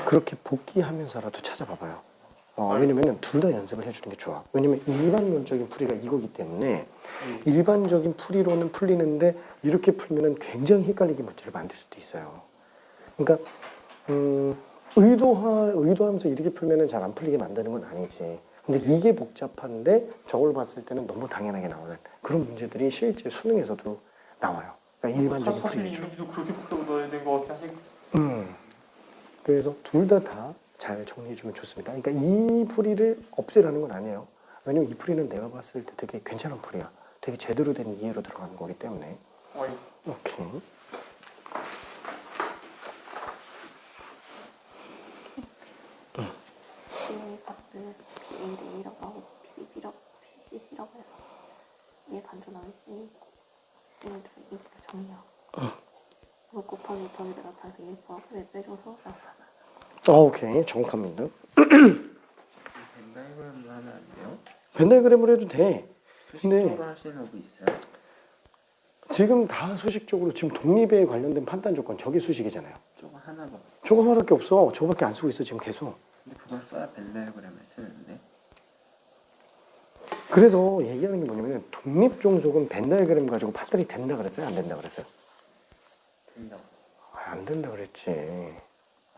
그렇게 복귀하면서라도 찾아봐봐요. 왜냐면은 둘 다 연습을 해주는 게 좋아. 왜냐면 일반론적인 풀이가 이거기 때문에 일반적인 풀이로는 풀리는데 이렇게 풀면은 굉장히 헷갈리게 문제를 만들 수도 있어요. 그러니까 의도하면서 이렇게 풀면은 잘 안 풀리게 만드는 건 아니지. 근데 이게 복잡한데 저걸 봤을 때는 너무 당연하게 나오는 그런 문제들이 실제 수능에서도 나와요. 그러니까 일반적인 사실 풀이죠. 이미지도 그렇게 풀어놔야 되는 것 같긴 하니까. 그래서 둘 다 잘 정리해주면 좋습니다. 그러니까 이 풀이를 없애라는 건 아니에요. 왜냐면 이 풀이는 내가 봤을 때 되게 괜찮은 풀이야. 되게 제대로 된 이해로 들어가는 거기 때문에. 오케이. A의 값을 P1A라고 하고 P1B라고 PCC라고 해서 얘 반전 나와있으니 얘는 이렇게 정리하고 그거 곱하기 더하기가 나타나서 얘 포함을 빼줘서 나타나. 오케이. 정확합니다. 벤다이그램으로 하면 안 돼요? 벤 다이그램으로 해도 돼. 수식적으로 할 수 있는 법이 있어요? 지금 다 수식적으로 지금 독립에 관련된 판단 조건 저게 수식이잖아요. 저거 하나만. 저거밖에 없어. 저거밖에 안 쓰고 있어 지금 계속. 근데 그걸 써야 벤다이어그램을 쓰는데. 그래서 얘기하는 게 뭐냐면 독립 종속은 벤 다이어그램 가지고 판단이 된다 그랬어요? 안 된다 그랬어요? 된다고. 안 된다 그랬지.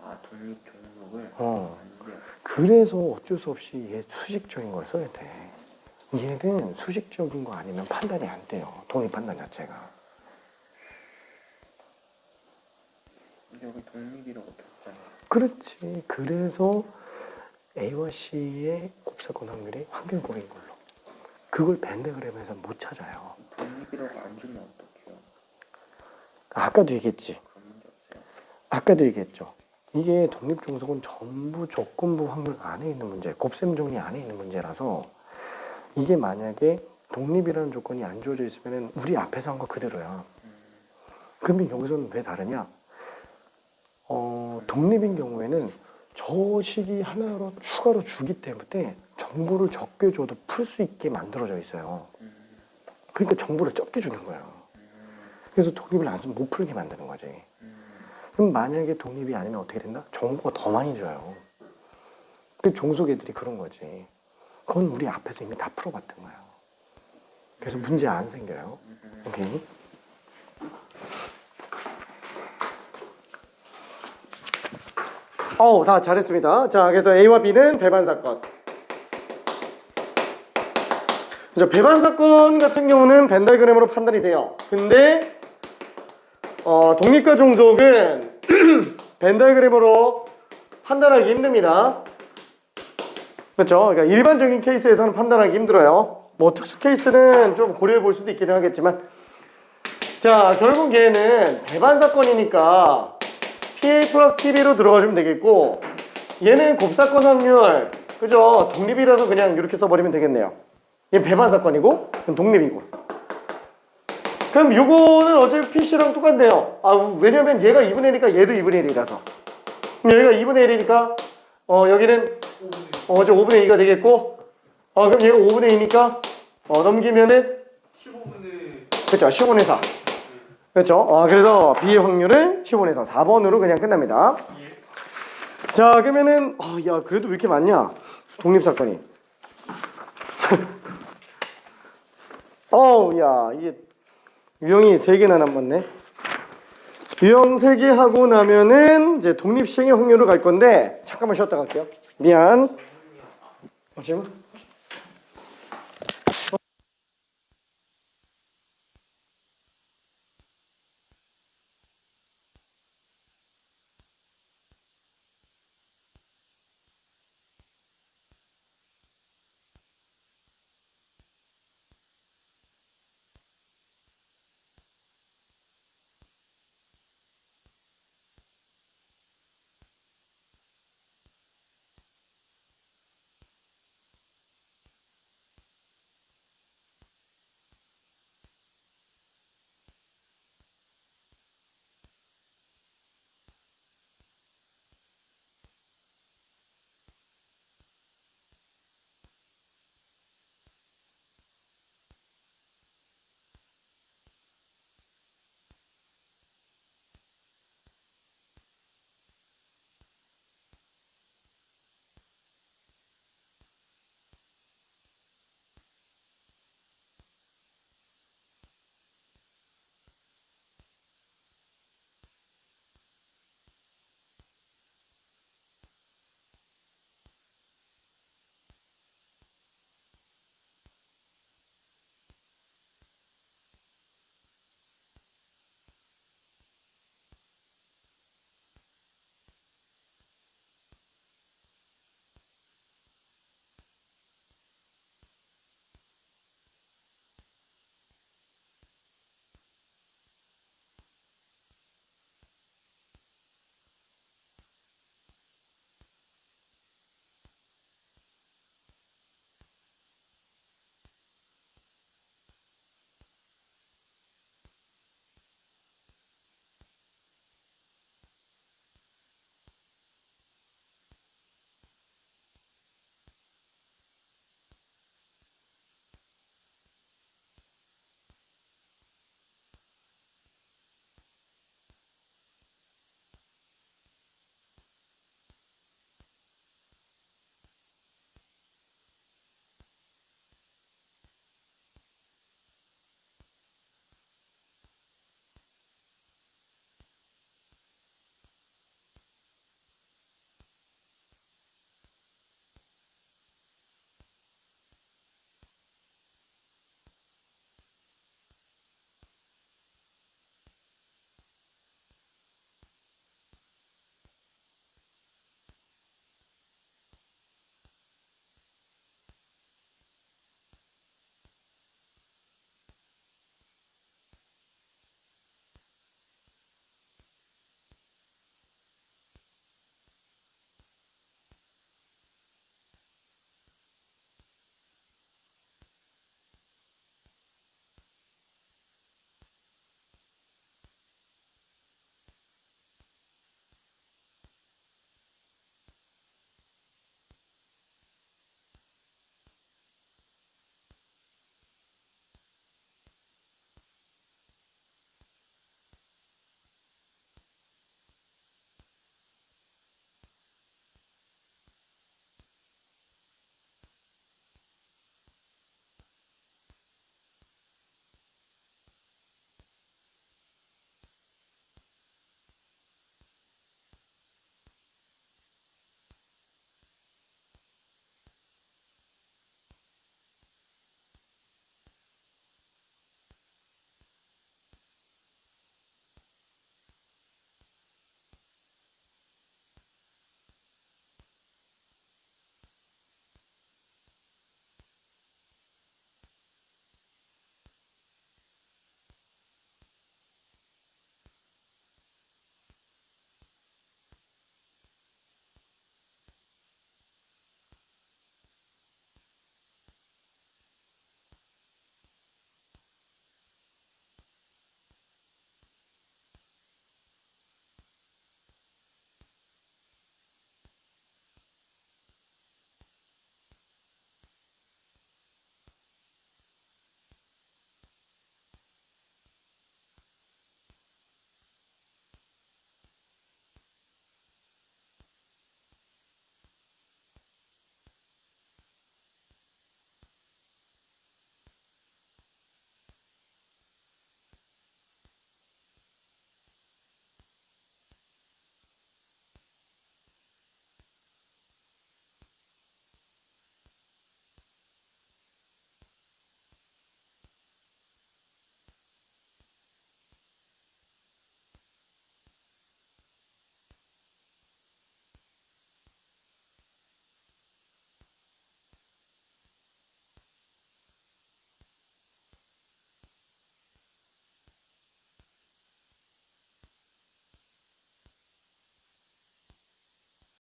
아 독립 종목을. 안 돼요. 그래서 어쩔 수 없이 얘 수식적인 걸 써야 돼. 얘는 수식적인 거 아니면 판단이 안 돼요. 독립 판단 자체가. 근데 여기 독립이라고 떴잖아요. 그렇지. 그래서 A와 C의 곱사건 확률이 확률꼴인 걸로. 그걸 벤 다이어그램에서 못 찾아요. 독립이라고 안 주면 어떡해요? 아까도 얘기했지. 그런 문제 없어요? 아까도 얘기했죠. 이게 독립 종속은 전부 조건부 확률 안에 있는 문제, 곱셈 정리 안에 있는 문제라서 이게 만약에 독립이라는 조건이 안 주어져 있으면 우리 앞에서 한 거 그대로야. 그러면 여기서는 왜 다르냐? 독립인 경우에는 저 식이 하나로 추가로 주기 때문에 정보를 적게 줘도 풀 수 있게 만들어져 있어요. 그러니까 정보를 적게 주는 거예요. 그래서 독립을 안 쓰면 못 풀게 만드는 거지. 그럼 만약에 독립이 아니면 어떻게 된다? 정보가 더 많이 줘요. 그 종속 애들이 그런 거지. 그건 우리 앞에서 이미 다 풀어봤던 거예요. 그래서 문제 안 생겨요. 오케이. 다 잘했습니다. 자, 그래서 A와 B는 배반 사건. 그죠? 배반 사건 같은 경우는 벤 다이어그램으로 판단이 돼요. 근데 독립과 종속은 벤 다이어그램으로 판단하기 힘듭니다. 그렇죠? 그러니까 일반적인 케이스에서는 판단하기 힘들어요. 뭐 특수 케이스는 좀 고려해 볼 수도 있기는 하겠지만, 자, 결국 얘는 배반 사건이니까 PA 플러스 TB로 들어가주면 되겠고, 얘는 곱사건 확률, 그죠? 독립이라서 그냥 이렇게 써버리면 되겠네요. 얘 배반 사건이고, 그럼 독립이고. 그럼 요거는 어차피 PC랑 똑같네요. 왜냐면 얘가 2분의 1이니까 얘도 2분의 1이라서. 그럼 여기가 2분의 1이니까, 여기는, 저 5분의 2가 되겠고, 그럼 얘가 5분의 2니까, 넘기면은, 15분의 그렇죠. 15분의 4. 그렇죠. 그래서 B의 확률은 15분의 4. 4번으로 그냥 끝납니다. 자, 그러면은, 야, 그래도 왜 이렇게 많냐? 독립사건이. 야, 이게, 유형이 3개나 남았네. 유형 3개 하고 나면은, 이제 독립시행의 확률을 갈 건데, 잠깐만 쉬었다 갈게요. 미안. 지금?